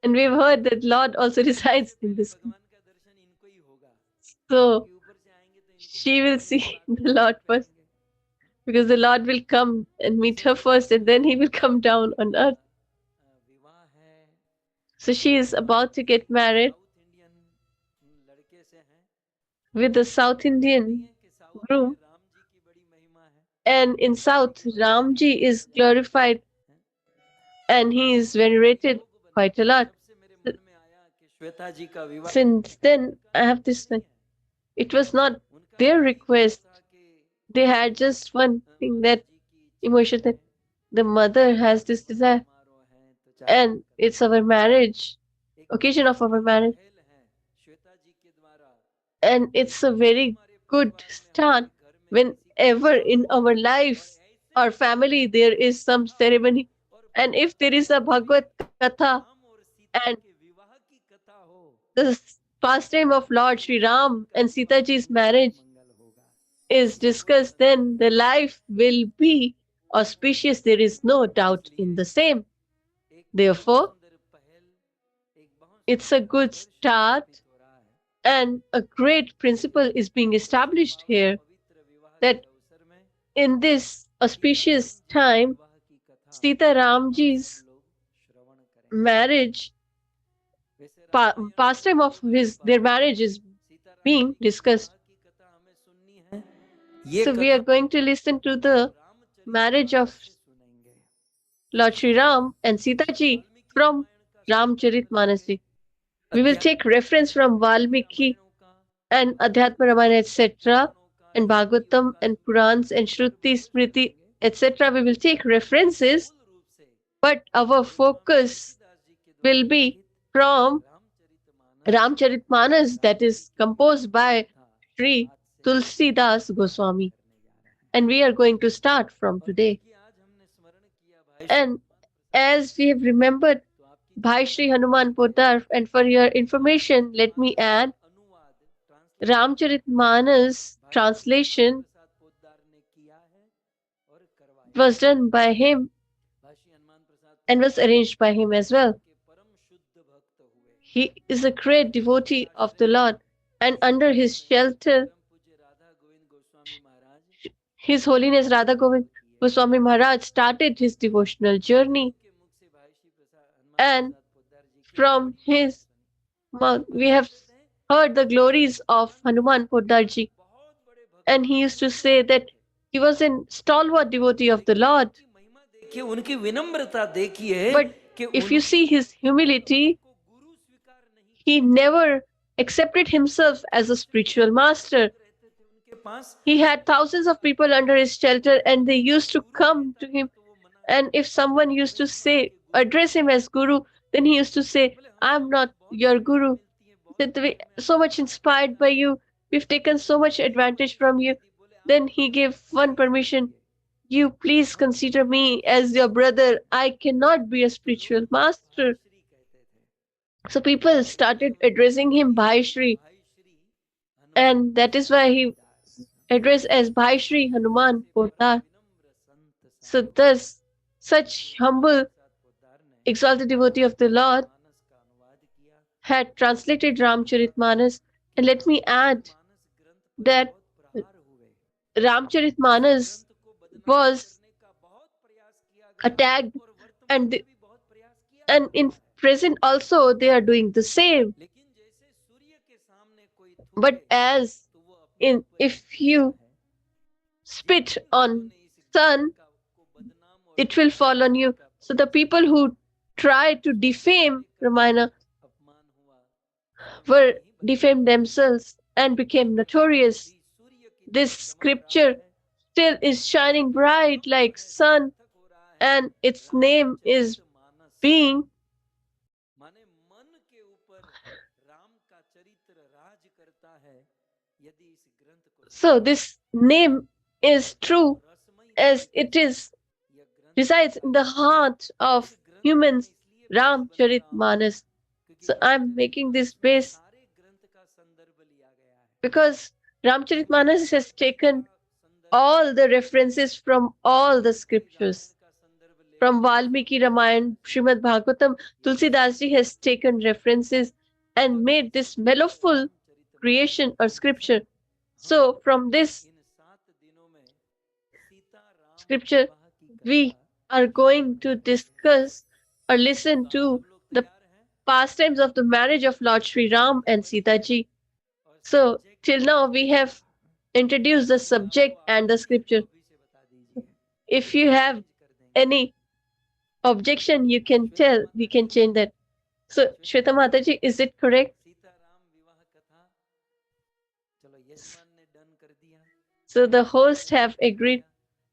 And we've heard that Lord also resides in पहले the sky. भगवान का दर्शन इनको ही होगा, So क्योंकि ऊपर से आएंगे तो इनको she will see बात the Lord first, करेंगे. because the Lord will come and meet her first and then he will come down on earth. विवाह है. So she is about to get married south Indian लड़के से हैं. with the South Indian कि south groom. में राम जी की बड़ी महिमा है. And in South, Ramji is glorified and he is venerated quite a lot. जब से मेरे मन में आया कि श्वेता जी का विवाह, Since then, I have this one. It was not their request. They had just one thing, that emotion, that the mother has this desire. And it's our marriage, occasion of our marriage. Shweta जी के द्वारा And it's a very good start whenever in our life, our family, there is some ceremony. And if there is a Bhagavad Katha and के विवाह की कथा हो, the pastime of Lord Sri Ram and Sita ji's marriage मंगल होगा. is discussed, then the life will be auspicious. There is no doubt in the same. एक Therefore, सुंदर पहल, एक बहुत it's a good start हो रहा है. and a great principle is being established here, पवित्र विवाह के that अवसर में in this auspicious time, विवाह की कथा Sita Ramji's लोग श्रवण करें. marriage, वैसे Ramayan pastime of their marriage is Sitaram being जी की discussed. विवाह की कथा हमें सुननी है. ये So we are कथा going to listen to the marriage of से सुनेंगे. Lord Sri Ram and Sita ji from Ramcharitmanas ji. We will take reference from Valmiki and Adhyatma Ramayana, etc., and Bhagavatam and Purans and Shruti, Smriti, etc. We will take references, but our focus will be from Ramcharitmanas, that is composed by Sri Tulsidas Goswami. And we are going to start from today. And as we have remembered Bhai Shri Hanuman Poddar, and for your information, let me add Ramcharitmanas translation was done by him and was arranged by him as well. He is a great devotee of the Lord, and under his shelter, His Holiness Radha Govind Goswami Maharaj started his devotional journey, and from his mouth we have heard the glories of Hanuman Poddarji. And he used to say that he was a stalwart devotee of the Lord. देखिए उनकी विनम्रता देखिए But कि if you see his humility, he never accepted himself as a spiritual master. उनके पास He had thousands of people under his shelter, and they used to come to him. And if someone used to say, address him as Guru, then he used to say, I'm not your Guru. That we so much inspired by you, we've taken so much advantage from you. Then he gave one permission, you please consider me as your brother. I cannot be a spiritual master. So people started addressing him Bhai Shri, and that is why he addressed as Bhai Shri Hanuman Poddar. So thus, such humble, exalted devotee of the Lord had translated Ramcharitmanas. And let me add that Ramcharitmanas was attacked, and in present also they are doing the same. But as in, if you spit on sun, it will fall on you. So the people who try to defame Ramayana were defamed themselves and became notorious. This scripture still is shining bright like sun, and its name is being. माने मन के ऊपर राम का चरित्र राज करता है यदि इस ग्रंथ को So this name is true रसमय as it is यह ग्रंथ resides in the heart of humans, Ramcharitmanas. So I'm making this base सारे ग्रंथ का संदर्भ लिया गया है because Ramcharitmanas has taken all the references from all the scriptures. From Valmiki Ramayana, Srimad Bhagavatam, Tulsidas ji has taken references and made this mellowful creation or scripture. So from this इन 7 दिनों में Sita Ram scripture, विवाह की we are going to discuss or listen तो to हम लोग the तैयार हैं pastimes of the marriage of Lord Sri Ram and Sita ji. और So subject till now we have introduced the subject and the scripture. अभी से बता दीजिए If you have चेंज कर देंगे any objection, you can tell. We can change that. So Shweta Mataji, is it correct? Sita Ram विवाह कथा चलो यजमान ने डन कर दिया So the hosts have agreed.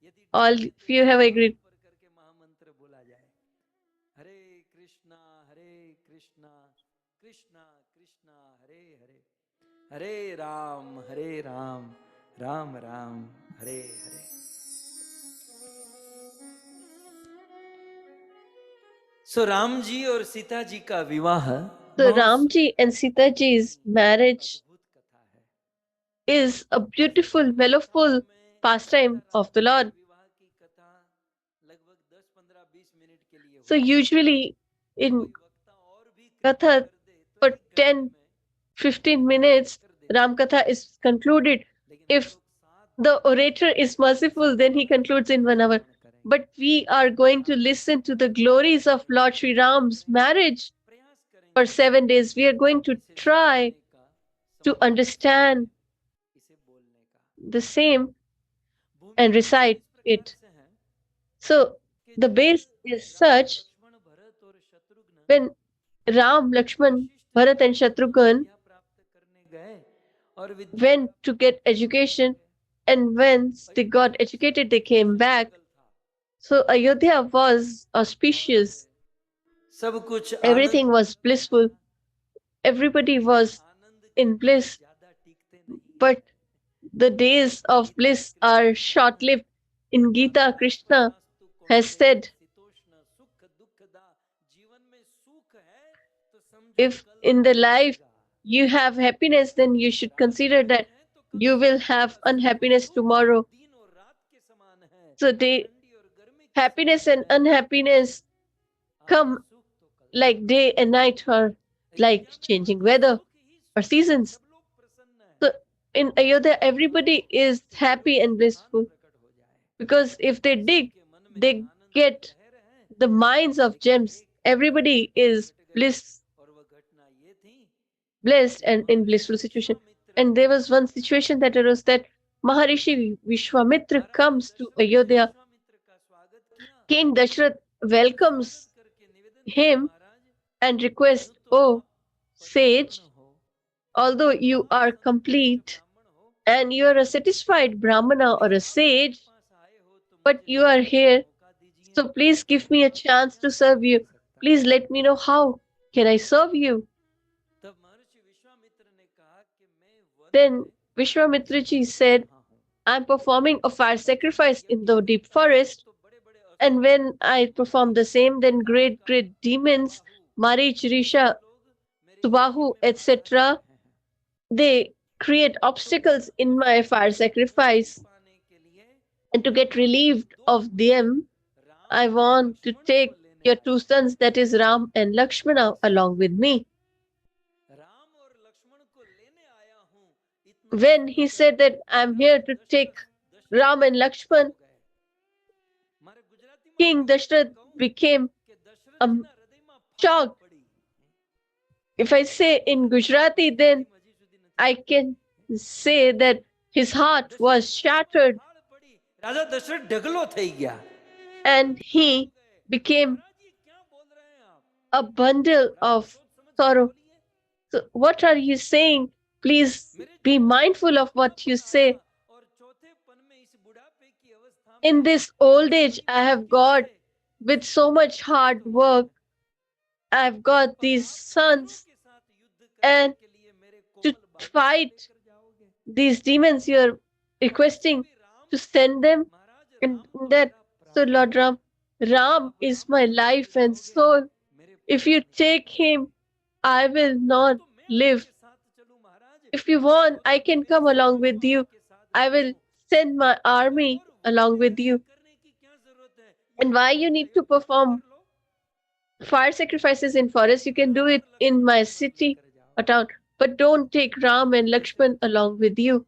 यदि All डन है of you have agreed. ऊपर करके महामंत्र बोला जाए हरे कृष्णा कृष्णा कृष्णा हरे हरे हरे राम राम राम हरे हरे सो राम जी और सीता जी का विवाह So Ramji and Sita ji's marriage अद्भुत कथा है is a beautiful, mellowful pastime of the Lord. विवाह की कथा लगभग 10 15 20 मिनट के लिए So usually in कोई वक्ता और भी Katha, कर दे तो for 1 घंटे 10 में 15 minutes, Ram Katha is concluded. लेकिन हम If लोग 7 the orator is merciful, then he concludes in 1 hour. But we are going to listen to the glories of Lord Sri Ram's marriage प्रयास करेंगे for 7 days. We are going to try to understand इसे बोलने का the same भूमिका and recite इस प्रकार it. से है So कि the base is such Lakshman Bharat और Shatrughan when Ram, Lakshman, Bharat, and Shatrughan विद्या प्राप्त करने गए और विद्या went to get education, and once they got educated, they came back. So Ayodhya was auspicious. सब कुछ Everything was blissful. Everybody was Anand in bliss. ज्यादा टीकते नहीं But the days of bliss are short lived. In Gita, Krishna has said, शीतोष्ण सुख दुखदा जीवन में सुख है तो समझो if कल in the life आएगा। you have happiness, then you should consider that you will have unhappiness tomorrow. दिन और रात के समान है So the ठंडी और गर्मी के happiness and unhappiness come सुख तो कल like day and night or like changing weather or seasons. सब लोग प्रसन्न है So in Ayodhya, everybody is happy and blissful प्रकट हो जाए because if they dig, के मन में they आनंद get लहर है the mines of gems. Everybody is और वह घटना ये थी blessed and in blissful situation. And there was one situation that arose that Maharishi Vishwamitra comes to Ayodhya. Vishwamitra का स्वागत किया King Dashrath welcomes करके निवेदन him and requests, "Oh, sage, although you are complete and you are a satisfied Brahmana or a sage, but you are here, so please give me a chance to serve you. Please let me know how can I serve you." तब महर्षि विश्वामित्र ने कहा कि मैं one Then Vishwamitra ji said, "I'm performing a fire sacrifice in the deep forest, तो बड़े बड़े and when I perform the same, then great, great demons, Marich, Risha, Subahu, etc., they create obstacles in my fire sacrifice. पाने के लिए And to get relieved of them, I want to take your 2 sons, that is Ram and Lakshmana, along with me." Ram और लक्ष्मण को लेने आया हूँ इतना When he said that I'm here to take Ram and Lakshman, हमारे गुजराती में King Dashrath became कि दशरथ ना हृदय में shocked. पड़ी If I say in Gujarati, then I can say that his heart was shattered फाड़ पड़ी राजा दशरथ ढगलो થઈ ગયા and he became महाराज ये क्या बोल रहे हैं आप a bundle of सोच समझ के sorrow. बोलिए So what are you saying? Please be mindful of what you say. In this old age, I have got, with so much hard work, I've got these sons, and to fight these demons, you're requesting to send them. And that, so Lord Ram, Ram is my life and soul. If you take him, I will not live. If you want, I can come along with you. I will send my army along with you. And why you need to perform fire sacrifices in forest? You can do it in my city or town. But don't take Ram and Lakshman along with you.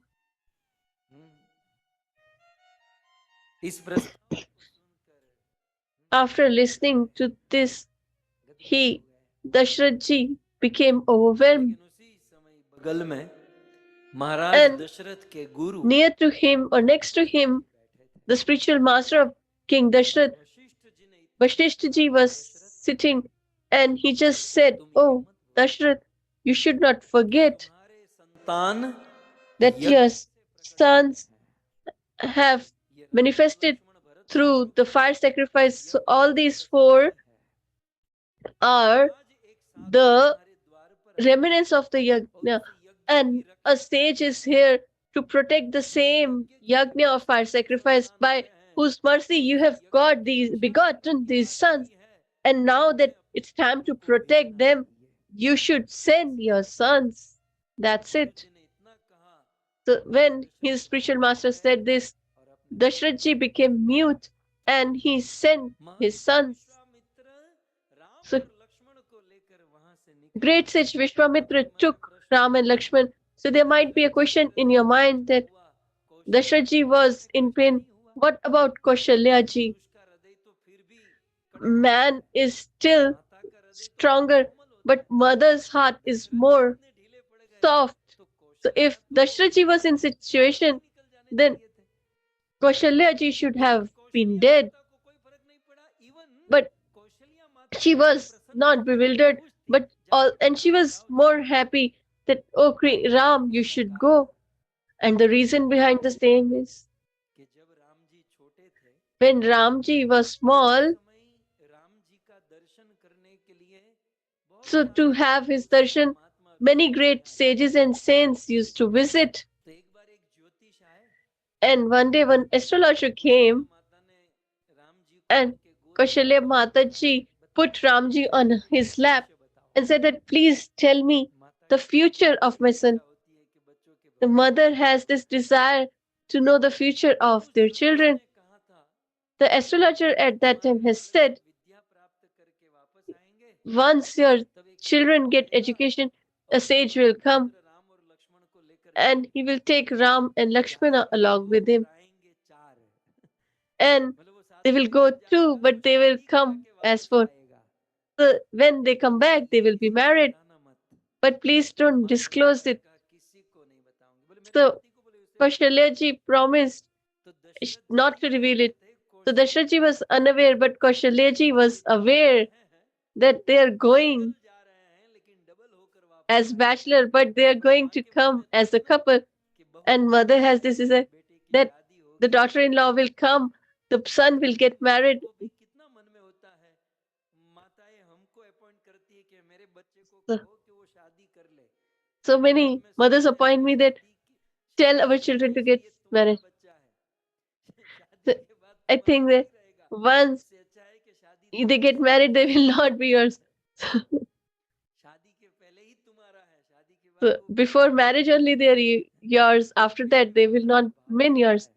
After listening to this, he, Dashrath ji, became overwhelmed. And near to him or next to him, the spiritual master of King Dashrath, Vashishtha ji, was sitting, and he just said, "Oh, Dashrath, you should not forget that your sons have manifested through the fire sacrifice. So all these four are the remnants of the yajna, and a sage is here to protect the same yajna of fire sacrifice, by whose mercy you have got these begotten these sons. And now that it's time to protect them, you should send your sons." That's it. So when his spiritual master said this, Dashrath ji became mute and he sent his sons. So great sage Vishwamitra took Ram and Lakshman. So there might be a question in your mind that Dashrath ji was in pain. What about Kaushalya ji? Man is still stronger, but mother's heart is more soft. So if Dashrath ji was in situation, then Kaushalya ji should have been dead. But she was not bewildered, but and she was more happy that, "Oh, Ram, you should go." And the reason behind the same is, when Ramji was small, so to have his darshan, many great sages and saints used to visit. And one day, one astrologer came, and Kaushalya Mataji put Ramji on his lap and said that, "Please tell me the future of my son." The mother has this desire to know the future of their children. The astrologer at that time has said, "Once your children get education, a sage will come and he will take Ram and Lakshmana along with him. And they will go too, but they will come as for. So when they come back, they will be married. But please don't disclose it." So Kaushalyaji promised not to reveal it. So Dashrathji was unaware, but Kaushalyaji was aware that they are going as bachelor, but they are going to come as a couple. And mother has this is a, that the daughter-in-law will come, the son will get married. So, so many mothers appoint me that tell our children to get married. So I think that once they get married, they will not be yours. So before marriage only they are yours. After that, they will not mean yours.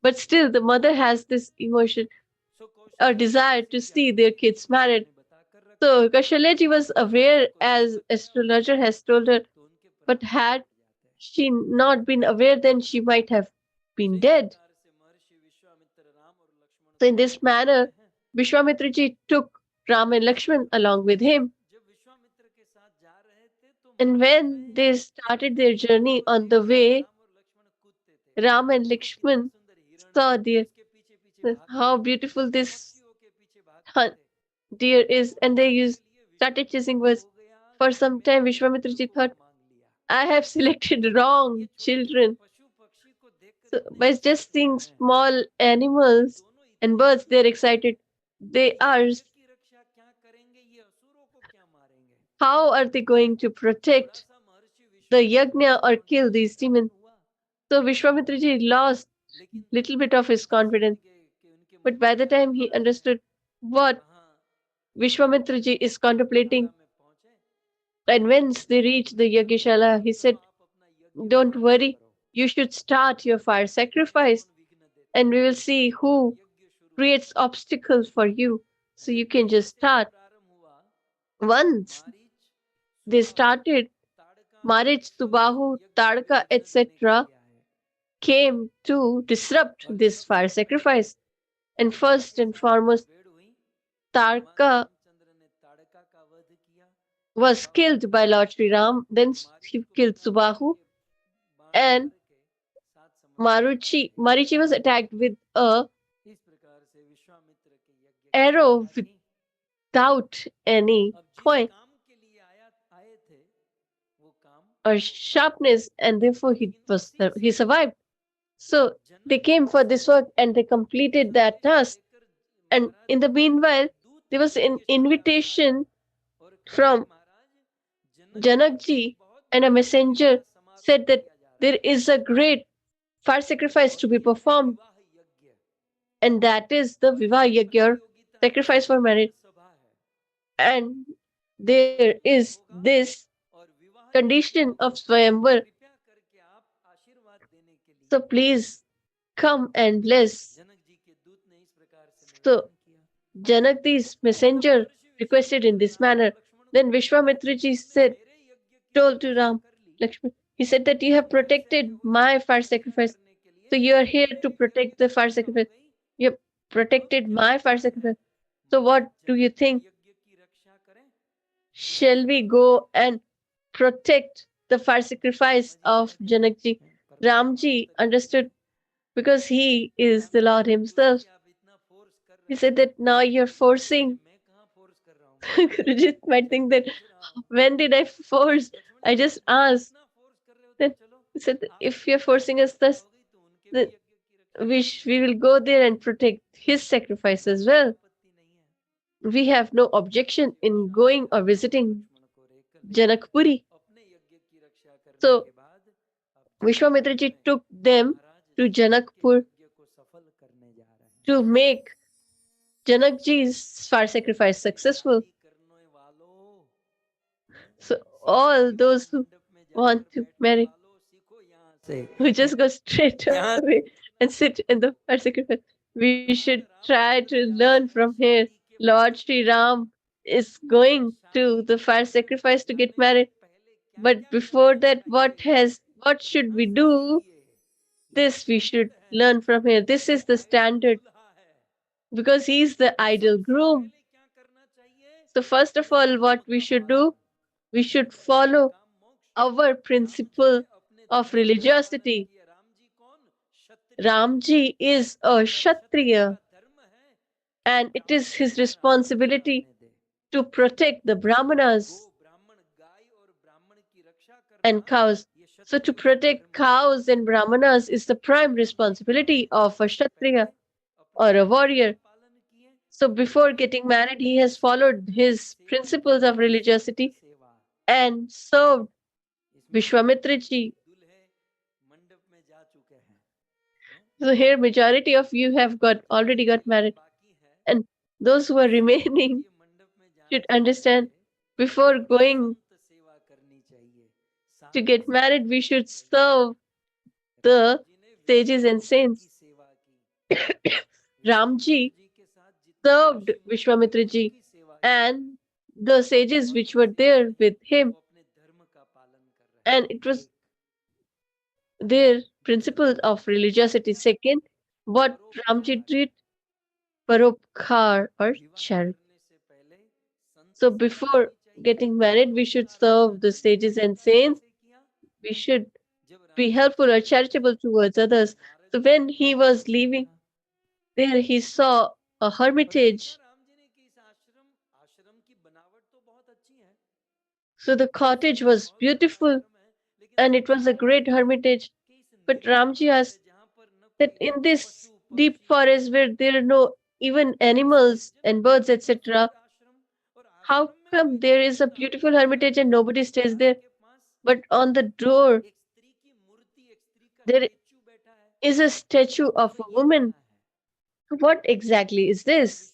But still, the mother has this emotion or desire to see their kids married. So Kaushalyaji was aware, as astrologer has told her, but had she not been aware, then she might have been dead. So in this manner, Vishwamitraji took Ram and Lakshman along with him. And when they started their journey, on the way, Ram and Lakshman saw how beautiful this deer is, and they started chasing was. For some time, Vishwamitraji thought, I have selected wrong children. So by just seeing small animals and birds, they're excited. They are, how are they going to protect the yajna or kill these demons? So Vishwamitraji lost little bit of his confidence. But by the time he understood what Vishwamitraji is contemplating, and once they reached the Yagashala, he said, don't worry, you should start your fire sacrifice, and we will see who creates obstacles for you. So you can just start. Once they started, Marich, Tubahu, Tadka, etc. came to disrupt this fire sacrifice. And first and foremost, Tadka was killed by Lord Sri Ram, then he killed Subahu, and Marichi was attacked with a arrow without any point or sharpness, and therefore he survived. So they came for this work and they completed that task. And in the meanwhile, there was an invitation from Janakji, and a messenger said that there is a great fire sacrifice to be performed, and that is the Vivah Yajna, sacrifice for marriage. And there is this condition of Swayamvar. So please come and bless. So Janakji's messenger requested in this manner. Then Vishwamitraji said, told to Ram, Lakshman, he said that you have protected my fire sacrifice. So you are here to protect the fire sacrifice. You have protected my fire sacrifice. So what do you think? Shall we go and protect the fire sacrifice of Janakji? Ramji understood because he is the Lord himself. He said that now you're forcing. Gurujit might think that when did I force? I just asked. Then he said, if you're forcing us thus, then we will go there and protect his sacrifice as well. We have no objection in going or visiting Janakpuri. So Vishwamitraji took them to Janakpur to make Janakji's fire sacrifice successful. So all those who want to marry, who just go straight away and sit in the fire sacrifice, we should try to learn from here. Lord Sri Ram is going to the fire sacrifice to get married. But before that, what should we do? This we should learn from here. This is the standard because he's the ideal groom. So first of all, what we should do, we should follow our principle of religiosity. Ramji is a Kshatriya, and it is his responsibility to protect the Brahmanas and cows. So to protect cows and Brahmanas is the prime responsibility of a Kshatriya or a warrior. So before getting married, he has followed his principles of religiosity and served Vishwamitraji. So here majority of you have already got married. And those who are remaining should understand before going to get married, we should serve the sages and saints. Ramji served Vishwamitraji and the sages which were there with him. And it was their principle of religiosity. Second, what Ramji did, paropkar or charity. So before getting married, we should serve the sages and saints. We should be helpful or charitable towards others. So when he was leaving there, he saw a hermitage. So the cottage was beautiful and it was a great hermitage. But Ramji asked that in this deep forest where there are no even animals and birds, etc., how come there is a beautiful hermitage and nobody stays there? But on the door there is a statue of a woman. What exactly is this?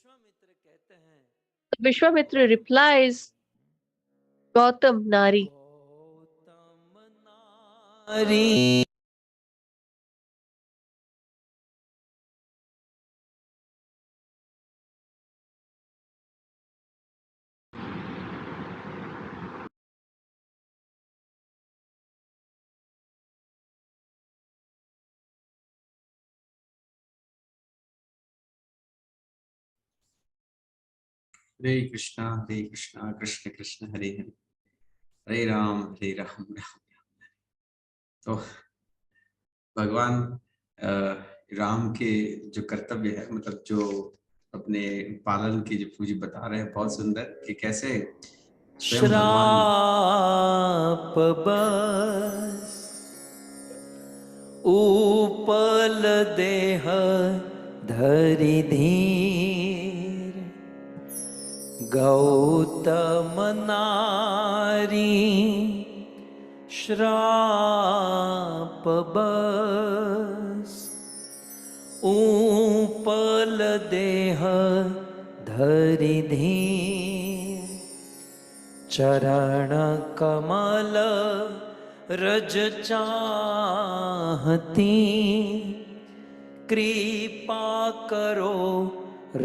Vishwamitra replies, Gautam Nari. हरी हरे कृष्णा कृष्ण कृष्ण हरे हरे हरे राम राम राम। तो भगवान राम के जो कर्तव्य है, मतलब जो अपने पालन की जो पूजी बता रहे हैं, बहुत सुंदर कि कैसे स्वयं भगवान श्राप बस उपल देह धरि धीर गौतम नारी श्राप बस उपल देह धरि धीर चरण कमल रज चाहती कृपा करो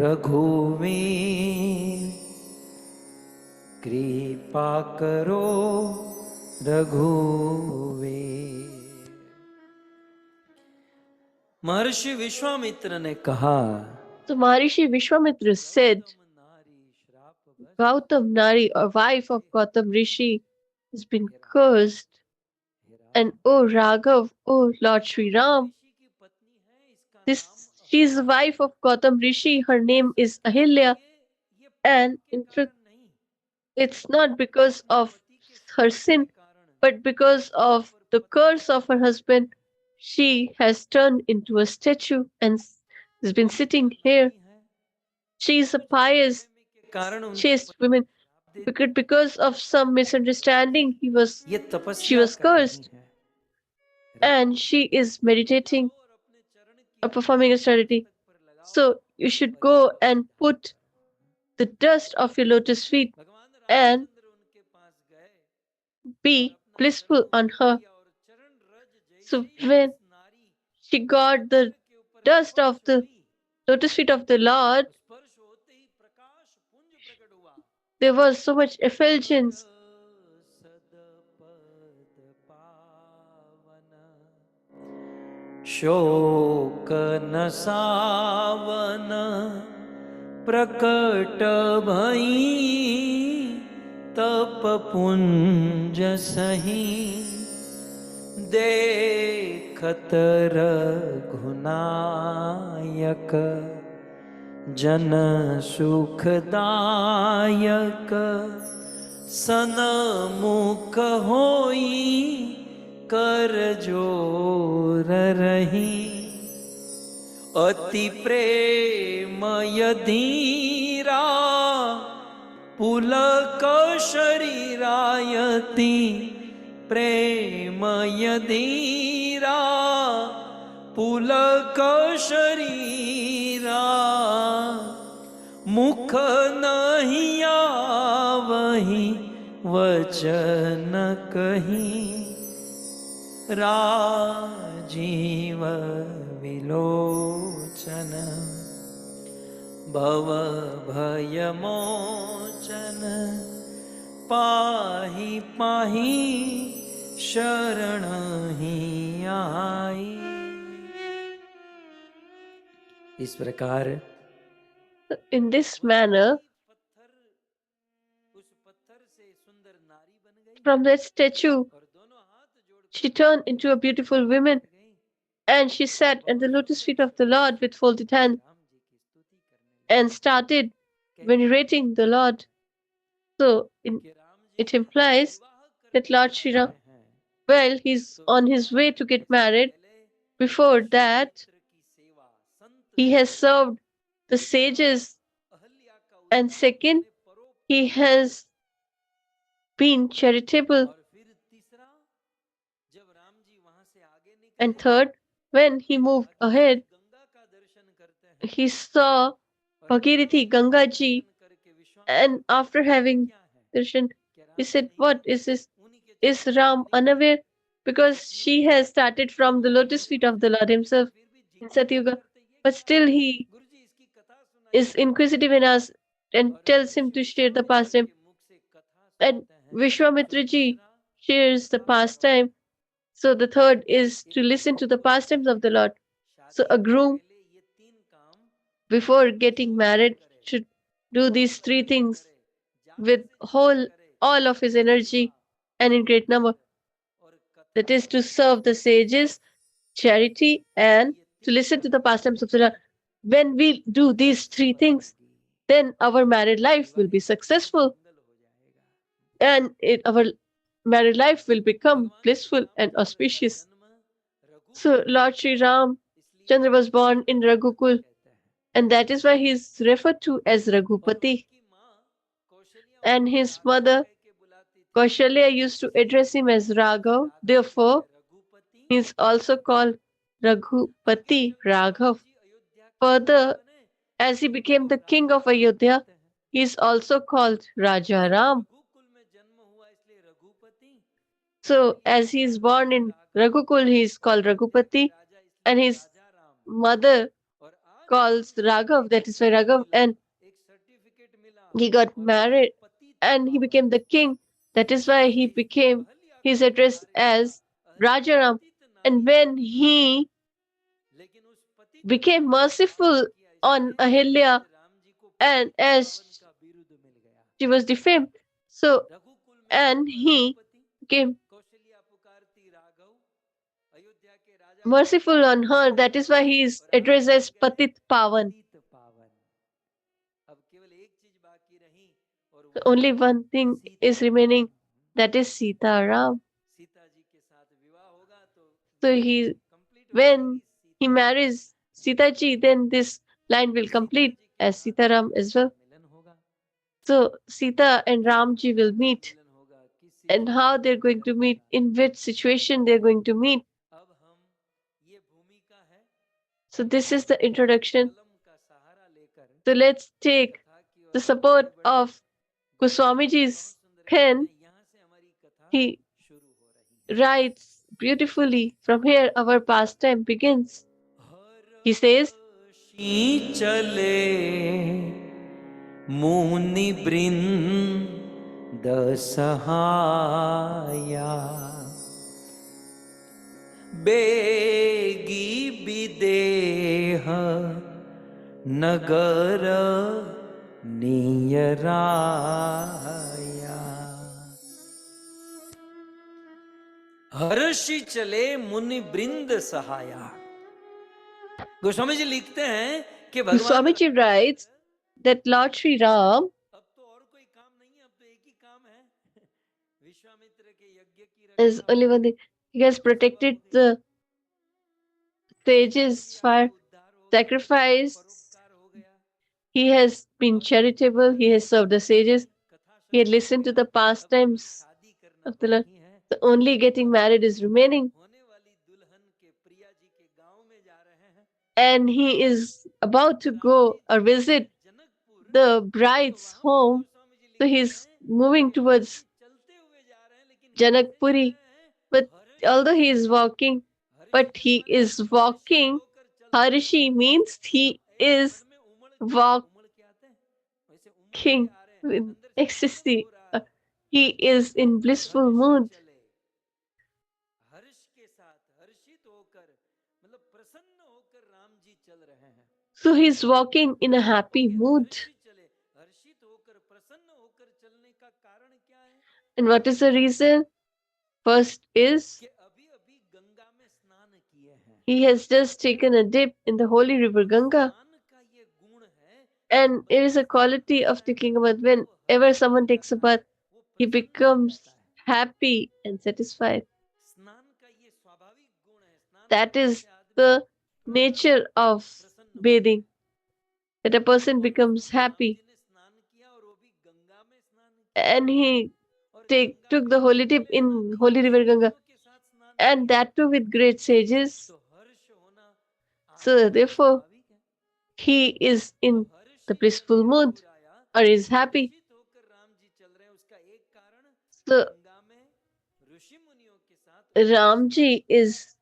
रघुवीर कृपा करो रघुवीर। महर्षि विश्वामित्र ने कहा, So Maharishi Vishwamitra said, Gautam Nari, or wife of Gautam Rishi, has been cursed. And oh Raghav, oh Lord Sri Ram, she is the wife of Gautam Rishi. Her name is Ahilya, and in truth, it's not because of her sin, but because of the curse of her husband. She has turned into a statue and has been sitting here. She is a pious, chaste woman. Because of some misunderstanding, she was cursed, and she is meditating or performing austerity. So you should go and put the dust of your lotus feet and be blissful on her. So when she got the dust of the lotus feet of the Lord, there was so much effulgence. शोक न सावन प्रकट भई तप पुंज सही देखत रघुनायक जन सुखदायक सनमुख होई कर जोर रही अति प्रेम यधीरा पुलक शरीरायति प्रेम यधीरा पुलक शरीरा मुख नहीं आवही वचन कही राजीव विलोचन भव भय मोचन पाहि पाहि शरण ही आई। इस प्रकार In this manner, from that statue, she turned into a beautiful woman, and she sat at the lotus feet of the Lord with folded hands and started venerating the Lord. So, in it implies that Lord Sri Ram, well, he's on his way to get married. Before that, he has served the sages, and second, he has been charitable, and third, when he moved ahead, he saw Bhagirathi Ganga ji, and after having darshan, he said, "What is this? Is Ram unaware?" Because she has started from the lotus feet of the Lord Himself in Satyuga, but still he is inquisitive in us and tells him to share the pastime. And Vishwamitra ji shares the pastime. So the third is to listen to the pastimes of the Lord. So a groom, before getting married, should do these three things with all of his energy and in great number. That is to serve the sages, charity, and to listen to the pastimes of the Lord. When we do these three things, then our married life will be successful, and our married life will become blissful and auspicious. So Lord Sri Ram Chandra was born in Raghukul, and that is why he is referred to as Raghupati. And his mother Kaushalya used to address him as Raghav. Therefore, he is also called Raghupati Raghav. Further, as he became the king of Ayodhya, he is also called Raja Ram. So, as he is born in Raghukul, he is called Raghupati, and his mother calls Raghav, that is why Raghav, and he got married and he became the king. That is why he became his address as Rajaram. And when he became merciful on Ahilya, and as she was defamed, so and he became merciful on her. That is why he is addressed as Patit Pavan. Only one thing is remaining, that is Sita Ram. So when he marries Sita ji, then this line will complete as Sita Ram as well. So Sita and Ram ji will meet, and how they're going to meet, in which situation they're going to meet. So this is the introduction. So let's take the support of Goswamiji's pen. He writes beautifully. From here, our pastime begins. He says, चले मुनि वृंद सहाया बेगी विदेह नगर नियराया हर्षि चले मुनि वृंद सहाया। गोस्वामी जी लिखते हैं कि भगवान Swamiji writes that Lord Sri Ram, अब तो और कोई काम नहीं है, अब तो एक ही काम है, विश्वामित्र के यज्ञ की is Raksha, only one thing. He has protected the sages for sacrifice. परोपकार हो गया, He has been charitable. He has served the sages. He had listened to the pastimes शादी करना of the Lord. नहीं है, So only getting married is remaining. होने वाली दुल्हन के प्रिया जी के गांव में जा रहे हैं, And he is about to go or visit Janakpur, the bride's home. So he's moving towards चलते हुए जा रहे हैं, लेकिन Janakpuri. But although he is walking, but he is walking. Harishi means he is walking उमड़ के आते हैं, वैसे उमड़ के आ रहे हैं, with अंदर से ecstasy. हो रहा है, He is in blissful mood. चले हर्ष के साथ हर्षित होकर, मतलब प्रसन्न होकर राम जी चल रहे हैं, So he's walking in a happy mood. हर्षित चले, हर्षित होकर प्रसन्न होकर चलने का कारण क्या है And what is the reason? First is कि अभी अभी गंगा में स्नान किए हैं, he has just taken a dip in the holy river Ganga. स्नान का ये गुण है, And it is a quality of taking a bath. Whenever someone takes a bath, he becomes happy and satisfied. That is the nature of bathing, that a person becomes happy. And he took the holy dip in holy river Ganga, and that too with great sages. So therefore, he is in the blissful mood or is happy. So Ramji is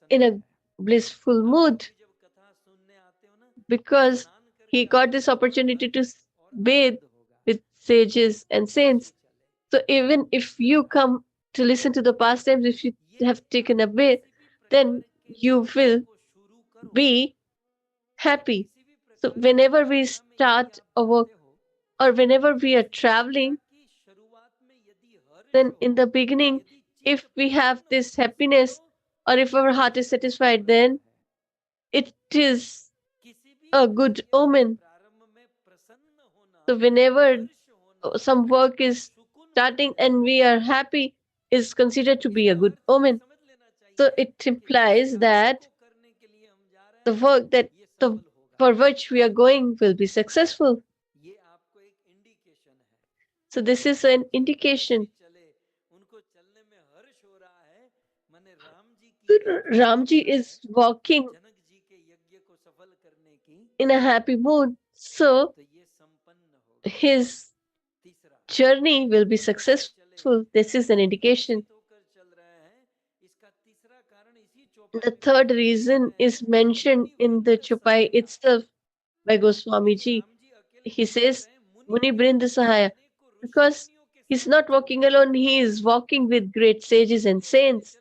in a blissful mood because he got this opportunity to bathe with sages and saints. So even if you come to listen to the pastimes, if you have taken a bath, then you will be happy. So whenever we start a work or whenever we are traveling, then in the beginning, if we have this happiness or if our heart is satisfied, then it is a good omen. So whenever some work is starting and we are happy, is considered to be a good omen. So it implies that the work that the for which we are going will be successful. So this is an indication. Ramji is walking in a happy mood, so his journey will be successful. This is an indication. The third reason is mentioned in the Chupai itself by Goswami Ji. He says, Muni Brind Sahaya, because he's not walking alone, he is walking with great sages and saints.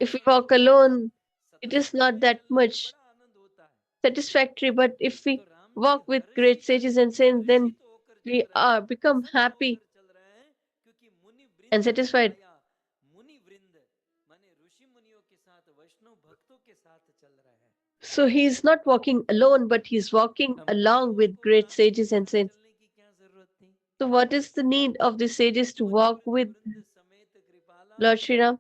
If we walk alone, it is not that much satisfactory, but if we walk with great sages and saints, then we are become happy and satisfied. So he is not walking alone, but he is walking along with great sages and saints. So what is the need of the sages to walk with Lord Sri Ram?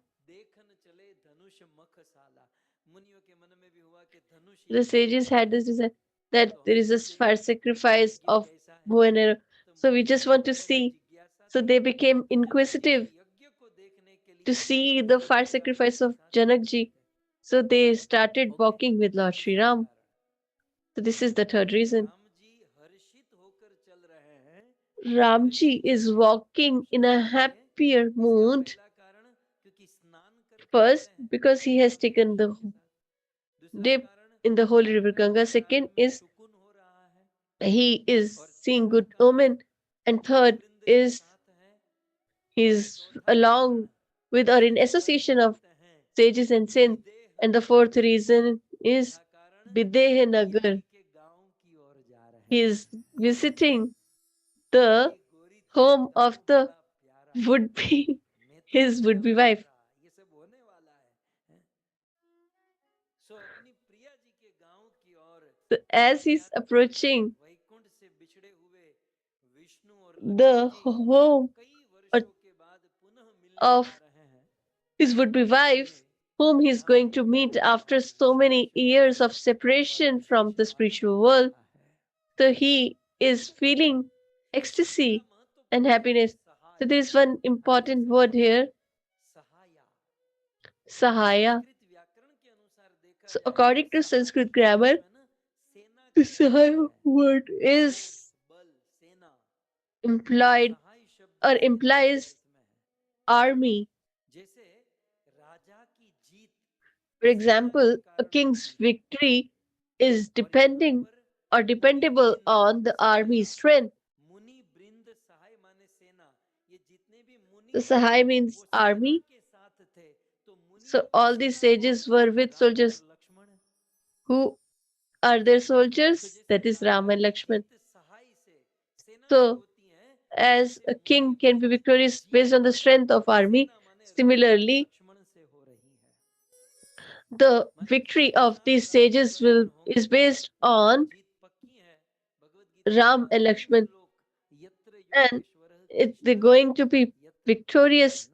The sages had this desire that there is a fire sacrifice of bow and arrow. So we just want to see. So they became inquisitive to see the fire sacrifice of Janakji. So they started walking with Lord Sri Ram. So this is the third reason. Ramji is walking in a happier mood. First, because he has taken the dip in the holy river Ganga. Second is he is seeing good omen. And third is he's along with or in association of sages and saints. And the fourth reason is Videha Nagar. He is visiting the home of the would be his would be wife. So as he's approaching the home of his would be wife, whom he's going to meet after so many years of separation from the spiritual world, so he is feeling ecstasy and happiness. So there's one important word here, Sahaya. So according to Sanskrit grammar, the Sahaya word is implied or implies army. For example, a king's victory is depending or dependable on the army's strength. The Sahai means army. So all these sages were with soldiers. Who are their soldiers? That is Ram and Lakshman. So as a king can be victorious based on the strength of army, similarly, the victory of these sages is based on Ram and Lakshman. And they're going to be victorious,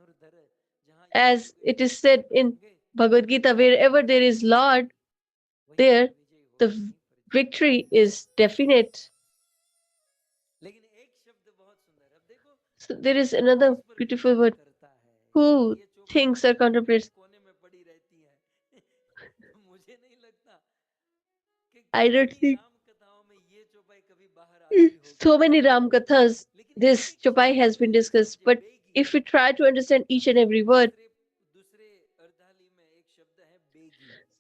as it is said in Bhagavad Gita, wherever there is Lord, there the victory is definite. So there is another beautiful word. Who thinks or contemplates? I don't think so many Ram Kathas this Chopai has been discussed, but if we try to understand each and every word,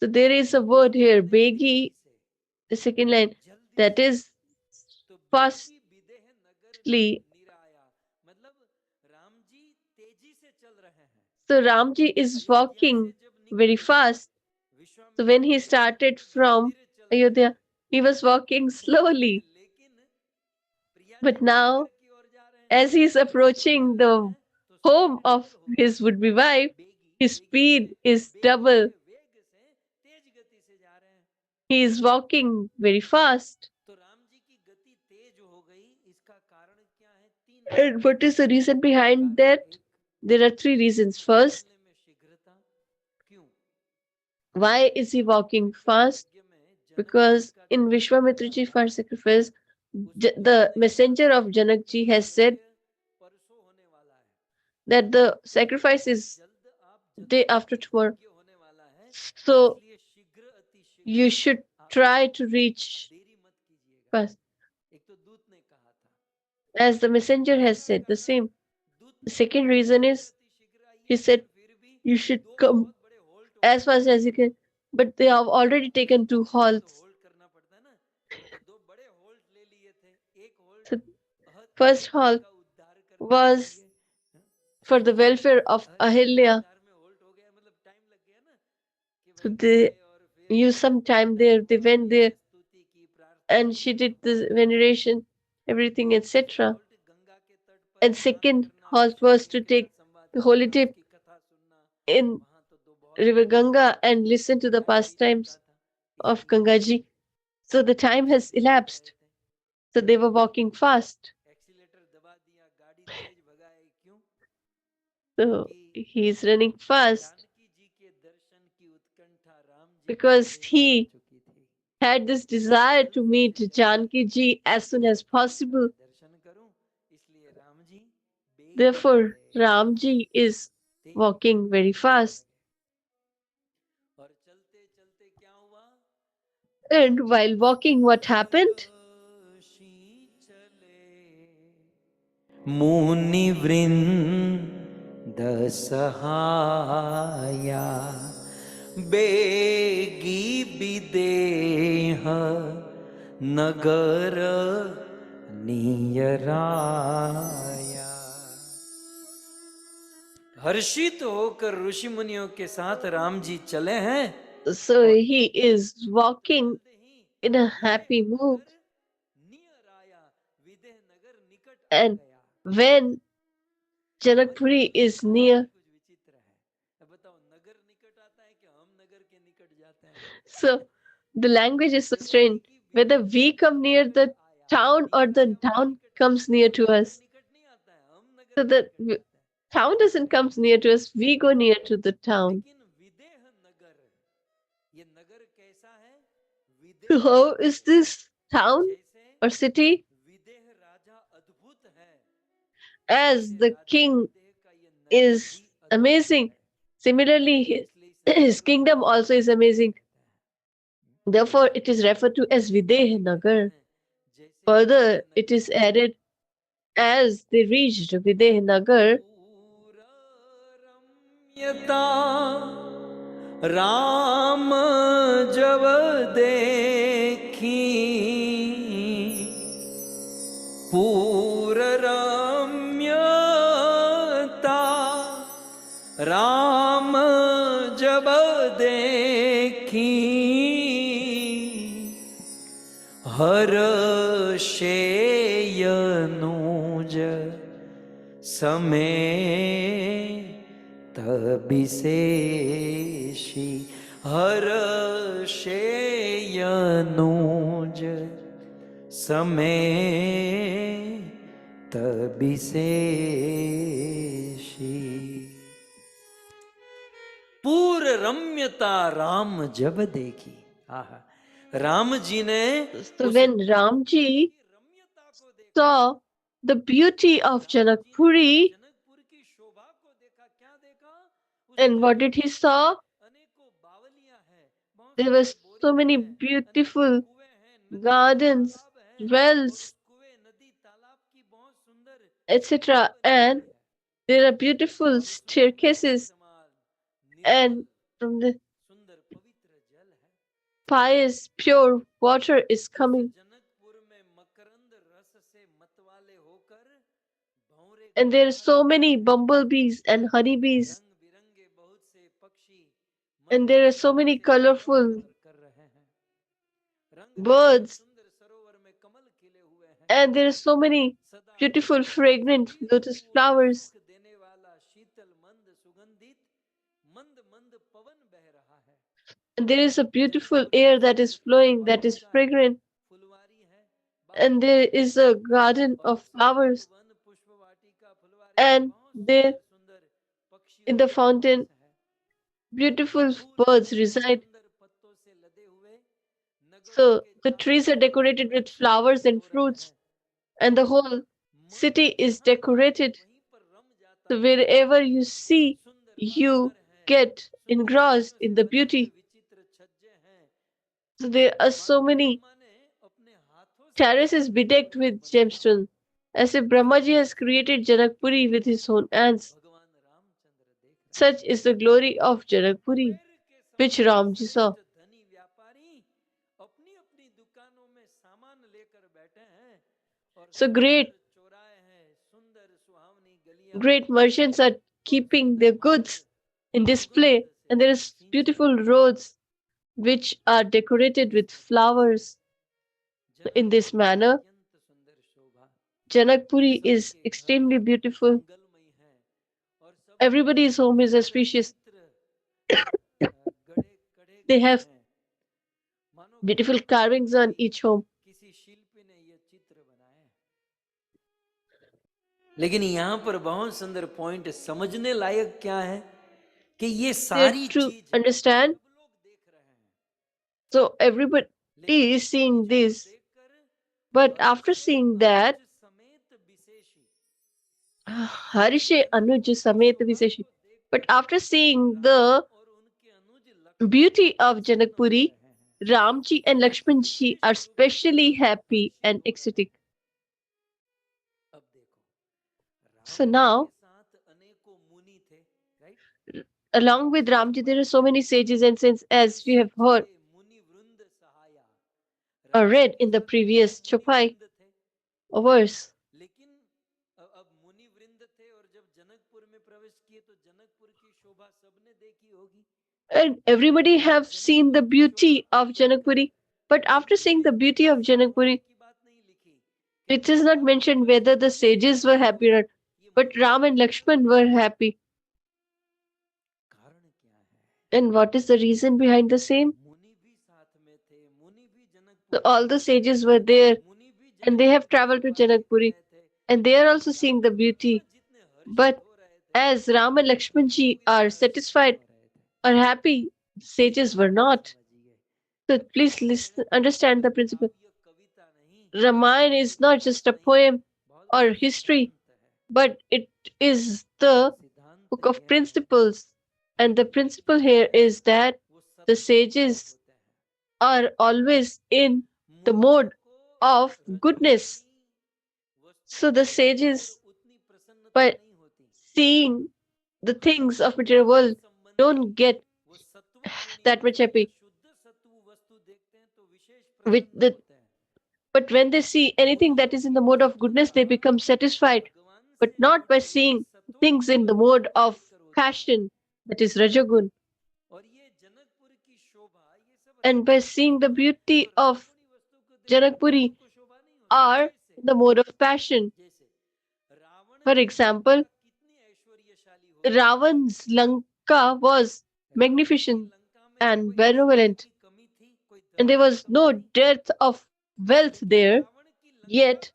so there is a word here, Begi, the second line, that is fastly. So Ramji is walking very fast. So when he started from Ayodhya, he was walking slowly. But now, as he's approaching the home of his would-be wife, his speed is double. He is walking very fast. And what is the reason behind that? There are three reasons. First, why is he walking fast? Because in Vishwamitraji fire sacrifice, the messenger of Janakji has said that the sacrifice is day after tomorrow. So you should try to reach fast. As the messenger has said the same. The second reason is he said you should come as fast as you can, but they have already taken 2 halts. So first halt was for the welfare of Ahilya. So they used some time there, they went there, and she did the veneration, everything, etc. And second halt was to take the holy dip in river Ganga and listen to the pastimes of Gangaji. So the time has elapsed. So they were walking fast. So he's running fast because he had this desire to meet Janki ji as soon as possible. Therefore, Ramji is walking very fast. And while walking, what happened? मुनि वृंद सहाया बेगी विदेह नगर नियराया। हर्षित होकर ऋषि मुनियों के साथ राम जी चले हैं। So he is walking in a happy mood. And when Janakpuri is near, so the language is so strange. Whether we come near the town or the town comes near to us. So the town doesn't come near to us, we go near to the town. So how is this town or city? As the king is amazing, similarly his kingdom also is amazing. Therefore, it is referred to as Videha Nagar. Further, it is added as they reached Videha Nagar, Ram जब देखी पूर रम्यता राम जब देखी हर्षेयनुज समेत विशेषी हर्षेयनुज समेत विशेषी पूर रम्यता राम जब देखी। आहा, राम जी ने So when Ramji saw the beauty of Janakpuri, Janakpur की शोभा को देखा, क्या देखा? and what did he saw? अनेकों बावलियां हैं, बहुत There were सारे so बोरिंग many हैं, beautiful कुएं हैं, नदी gardens, तालाब हैं, और wells, उस कुएं नदी तालाब की बहुत सुंदर etc. And there are beautiful staircases, and from the सुंदर पवित्र जल है। pious, pure water is उस coming. जनकपुर में मकरंद रस से मतवाले होकर भंवरे And there are so many bumblebees and honeybees, रंग बिरंगे बहुत से पक्षी and there are so many colorful कर रहे हैं। रंग birds, सुंदर सरोवर में कमल खिले हुए हैं। and there are so many सदा beautiful, fragrant lotus flowers. सुख देने वाला शीतल मंद सुगंधित मंद मंद पवन बह रहा है। And there is a beautiful air that is flowing, that is fragrant, फुलवारी है, and there is a garden of flowers, one पुष्प वाटिका फुलवारी and there सुंदर पक्षियों in the के fountain, आवास है। beautiful birds reside. सुंदर पत्तों से लदे हुए नगरों So के the trees are decorated with flowers and fruits, and the whole city is decorated. वहीं पर रम जाता So wherever you see, सुंदर you बाजार है, get सुंदर engrossed रत्नों in से the बने हुए beauty. विचित्र छज्जे हैं। So there are so many Brahma ने अपने हाथों से terraces bedecked with gemstones, as if Brahmaji has created Janakpuri with his own hands. भगवान रामचंद्र देख रहे हैं। Such is the glory of Janakpuri, Kuber के which समान Ramji saw. श्रेष्ठ धनी व्यापारी अपनी अपनी दुकानों में सामान लेकर बैठे हैं और So great, सुंदर चौराहे हैं, सुंदर सुहावनी गलियां, great merchants are keeping their goods in display, and there is beautiful roads which are decorated with flowers. In this manner, अत्यंत सुंदर शोभा, Janakpuri is extremely beautiful. मंगलमयी है और सब Everybody's home is auspicious. गड़े कड़े They गए have हैं, मानो beautiful carvings on each home. किसी शिल्पी ने ये चित्र बनाए हैं। लेकिन यहाँ पर बहुत सुंदर पॉइंट है, समझने लायक क्या है कि ये There सारी to चीज understand. सब लोग देख रहे हैं, So everybody is seeing this, देखकर but after seeing that, समेत विशेषी Harishe Anuj Samet Viseshi. But after seeing the और उनके अनुज beauty of Janakpuri, Ramji and Lakshmanji are specially happy and ecstatic. अब देखो So now, के साथ अनेकों मुनि थे, right? along with Ramji, there are so many sages and saints, as we have heard मुनि वृंद सहाया, or read in the previous Chopai verse. लेकिन अब मुनि वृंद थे और जब जनकपुर में प्रवेश किए तो जनकपुर की शोभा सबने देखी होगी। And everybody have seen the beauty of Janakpuri. But after seeing the beauty of Janakpuri, की बात नहीं लिखी, it is not mentioned whether the sages were happy or not. But Ram and Lakshman were happy. कारण क्या है? And what is the reason behind the same? मुनि भी साथ में थे, मुनि भी Janakpur So all the sages were there, मुनि भी and they have traveled to Janakpuri, and they are also seeing the beauty. जितने हर्षित But हो रहे थे, as Ram and Lakshmanji are satisfied or happy, the sages were not. So please listen, understand the principle. ये कविता नहीं, Ramayana is not just a poem or history, but it is the सिद्धांत book of principles. And the principle here is that the sages are always in the mode of goodness. So the sages, by seeing the things of material world, don't get that much happy. With the, but when they see anything that is in the mode of goodness, they become satisfied. But not by seeing things in the mode of passion, that is Rajagun. And by seeing the beauty of Janakpuri are in the mode of passion. For example, Ravan's Lanka was magnificent and benevolent, and there was no dearth of wealth there. Yet,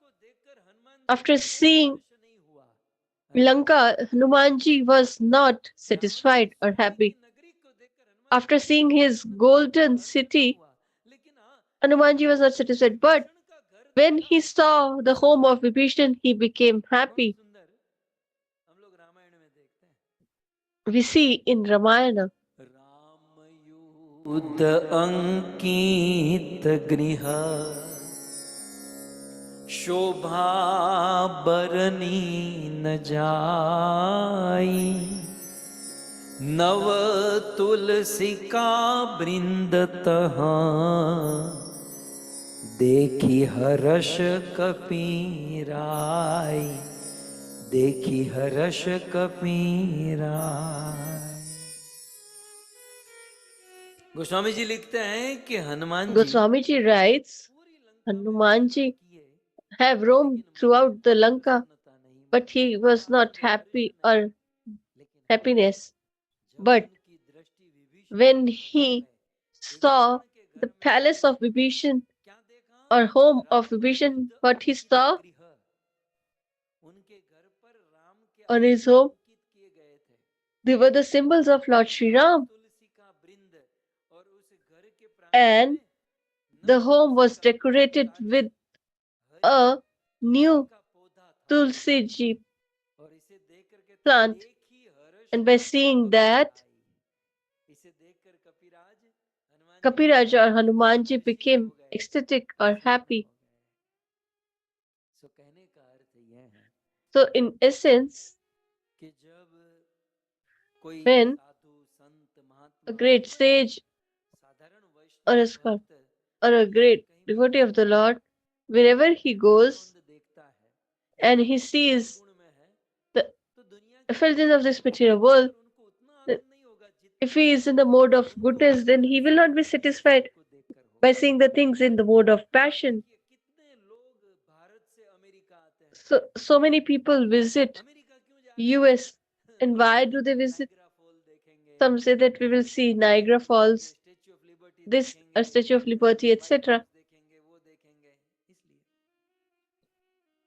After seeing Lanka, Hanumanji was not satisfied or happy. After seeing his golden city, Hanumanji was not satisfied. But when he saw the home of Vibhishan, he became happy. We see in Ramayana. युद्ध अंकित गृह शोभा बरनी न जाई नव तुलसी का वृंद तहाँ देखी हर्ष कपीराई देखी हर्ष कपीराई। गोस्वामी जी लिखते हैं कि Hanuman Goswamiji writes, Hanumanji have roamed throughout the Lanka, but he was not happy or happiness. But when he saw the palace of Vibhishan or home of Vibhishan, what he saw on his home, they were the symbols of Lord Sri Ram. And the home was decorated with a new Tulsi Ji plant. And by seeing that, Kapiraj or Hanumanji became ecstatic or happy. So in essence, when a great sage or a scholar or a great devotee of the Lord, wherever he goes and he sees the effulgence of this material world, if he is in the mode of goodness, then he will not be satisfied by seeing the things in the mode of passion. So many people visit US, and why do they visit? Some say that we will see Niagara Falls, this a Statue of Liberty, etc.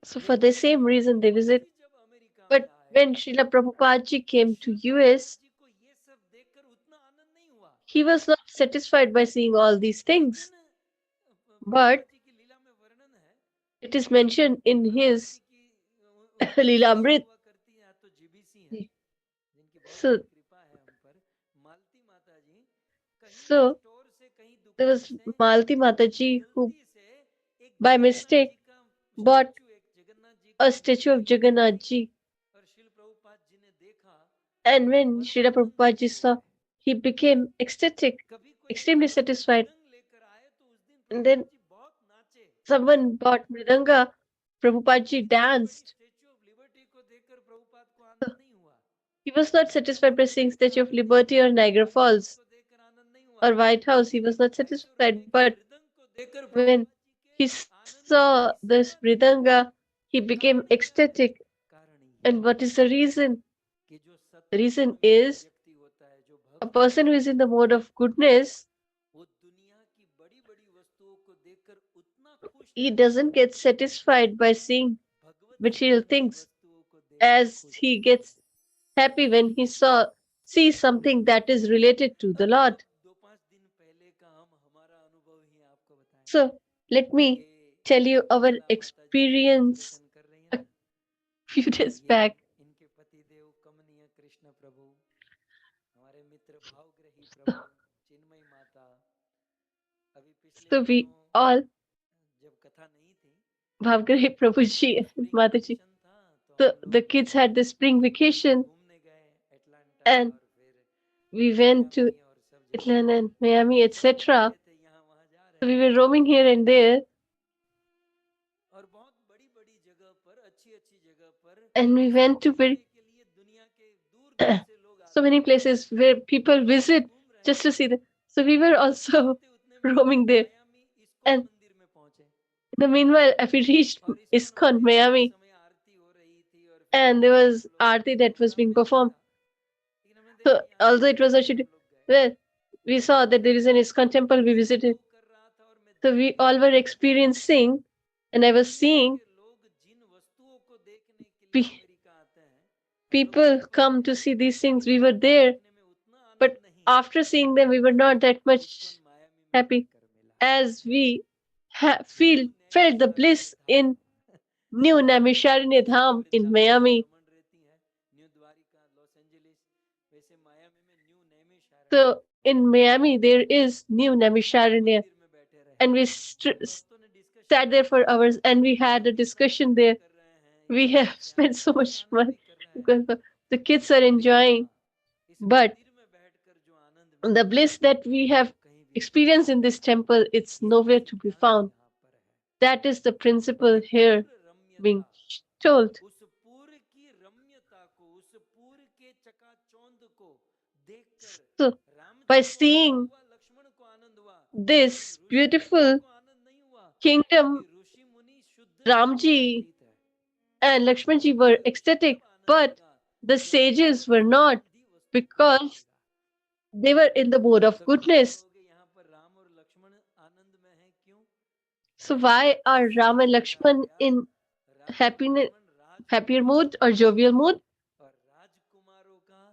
So for the same reason they visit. But when Srila Prabhupada ji came to US, he was not satisfied by seeing all these things. But it is mentioned in his Lilamrit. So there was Malti Mataji who by mistake bought a statue of Jagannath ji. And when Srila Prabhupada ji saw, he became ecstatic, extremely satisfied. And then someone bought Mridanga, Prabhupada ji danced. He was not satisfied by seeing Statue of Liberty or Niagara Falls or White House. He was not satisfied. But when he saw this Mridanga, he became ecstatic. And what is the reason? The reason is a person who is in the mode of goodness, he doesn't get satisfied by seeing material things as he gets happy when he sees something that is related to the Lord. So let me tell you our experience a few days back. So we all, Bhavgare Prabhuji and Mataji, so the kids had the spring vacation and we went to Atlanta and Miami, etc. So we were roaming here and there. And we went to very so many places where people visit just to see them. So we were also roaming there. And in the meanwhile, we reached ISKCON Miami, and there was Aarti that was being performed. So although it was actually well, we saw that there is an ISKCON temple we visited. So we all were experiencing, and I was seeing people come to see these things. We were there, but after seeing them, we were not that much happy as we felt the bliss in New Namisharine Dham in Miami. So in Miami, there is New Namisharine, and we sat there for hours and we had a discussion there. We have spent so much money because the kids are enjoying, but the bliss that we have experienced in this temple, it's nowhere to be found. That is the principle here being told. So by seeing this beautiful kingdom, Ramji and Lakshmanji were ecstatic, but the sages were not, because they were in the mode of goodness. So why are Ram and Lakshman in happier mood or jovial mood?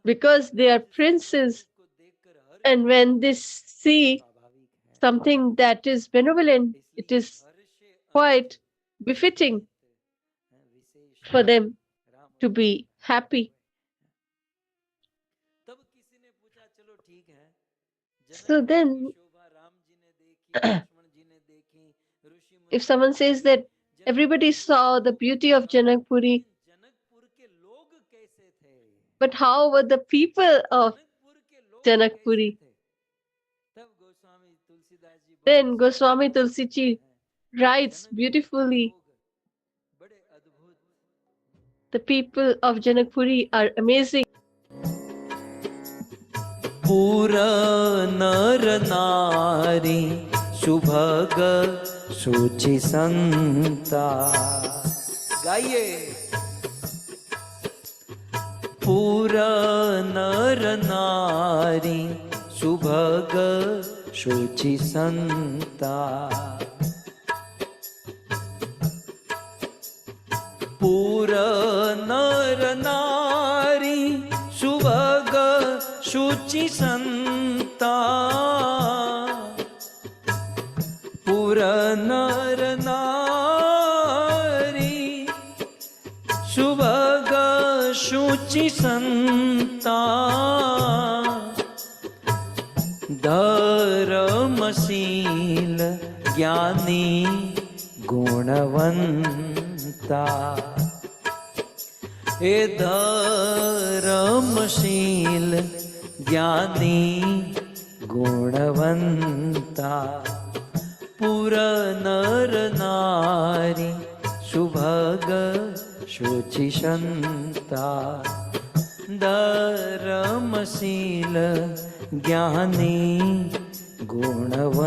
Because they are princes, and when they see something that is benevolent, it is quite befitting for them to be happy. So then, if someone says that everybody saw the beauty of Janakpuri, but how were the people of Janakpuri? Then Goswami Tulsi writes beautifully, the people of Janakpuri are amazing. पूरा नर नारी सुभग सुचि संता गाइए पूरा नर नारी सुभग सुचि संता पूरा नर नारी सुभग शुचि संता पूरा नर नारी सुभग शुचि संता धर्मशील ज्ञानी गुणवंता हे धर्मशील ज्ञानी गुणवंता पूरा नर नारी सुभग शुचि संता धर्मशील ज्ञानी गुणवंता।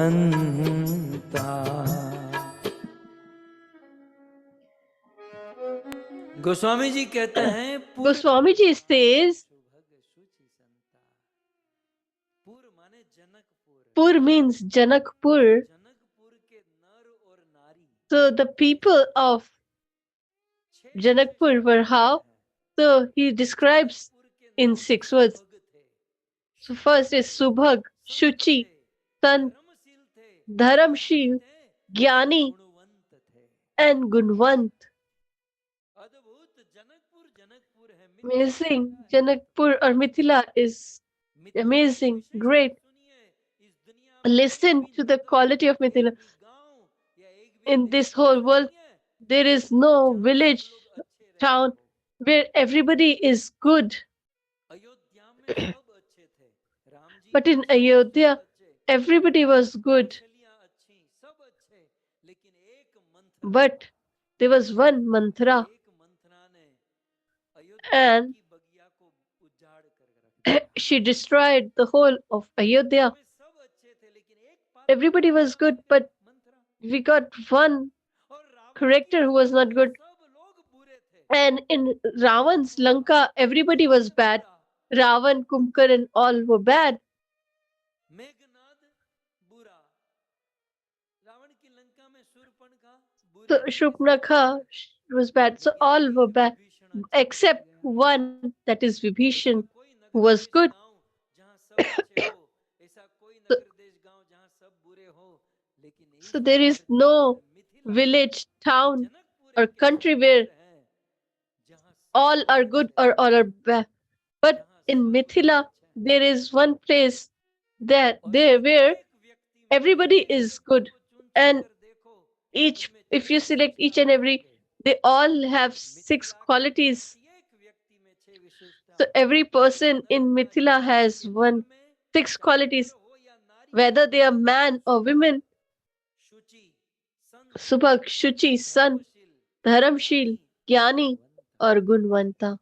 गोस्वामी जी कहते हैं Goswami ji says, Pur means Janakpur. So the people of Janakpur were how? So he describes in 6 words. So first is Subhag, Shuchi, Sant, Dharamshil, Gyani, and Gunwant. Amazing. Janakpur or Mithila is amazing, great. Listen to the quality of Mithila. In this whole world, there is no village, town where everybody is good. But in Ayodhya, everybody was good. But there was one mantra, and she destroyed the whole of Ayodhya. Everybody was good, but we got one character who was not good. And in Ravan's Lanka, everybody was bad. Ravan, Kumkar, and all were bad. So Shupnakha was bad. So all were bad. except one, that is Vibhishan, who was good. So, so there is no village, town, or country where all are good or all are bad. But in Mithila, there is one place that there where everybody is good, and each, if you select each and every, they all have 6 qualities. So every person in Mithila has 6 qualities, whether they are man or women. Subhag, Shuchi, Sant, Dharamshil, Gyani, or Gunvanta.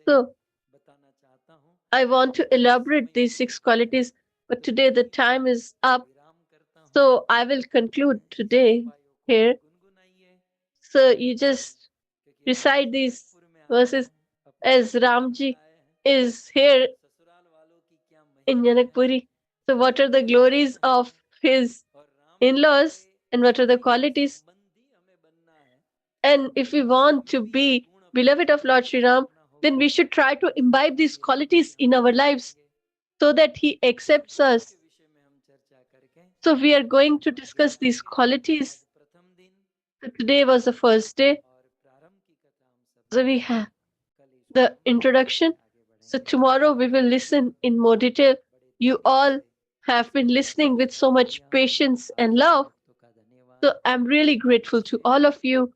So I want to elaborate these 6 qualities, but today the time is up. So I will conclude today here. So you just recite these verses as Ramji is here in Janakpuri. So what are the glories of his in-laws and what are the qualities? And if we want to be beloved of Lord Sri Ram, then we should try to imbibe these qualities in our lives so that he accepts us. So we are going to discuss these qualities. So today was the first day. So we have the introduction. So tomorrow we will listen in more detail. You all have been listening with so much patience and love. So I'm really grateful to all of you.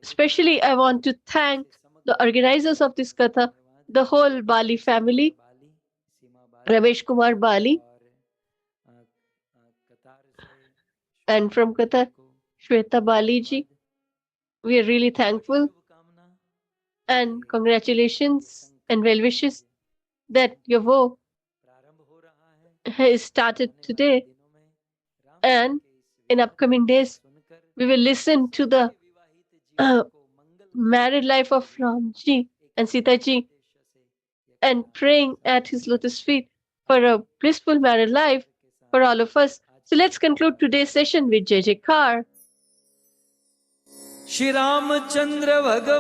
Especially I want to thank the organizers of this Katha, the whole Bali family, Ramesh Kumar Bali, and from Qatar, Shweta Bali ji. We are really thankful and congratulations and well wishes that your war has started today. And in upcoming days, we will listen to the married life of Ramji and Sita ji and praying at his lotus feet for a blissful married life for all of us. So let's conclude today's session with Jai Jaikar. Shri Ramchandra भगवान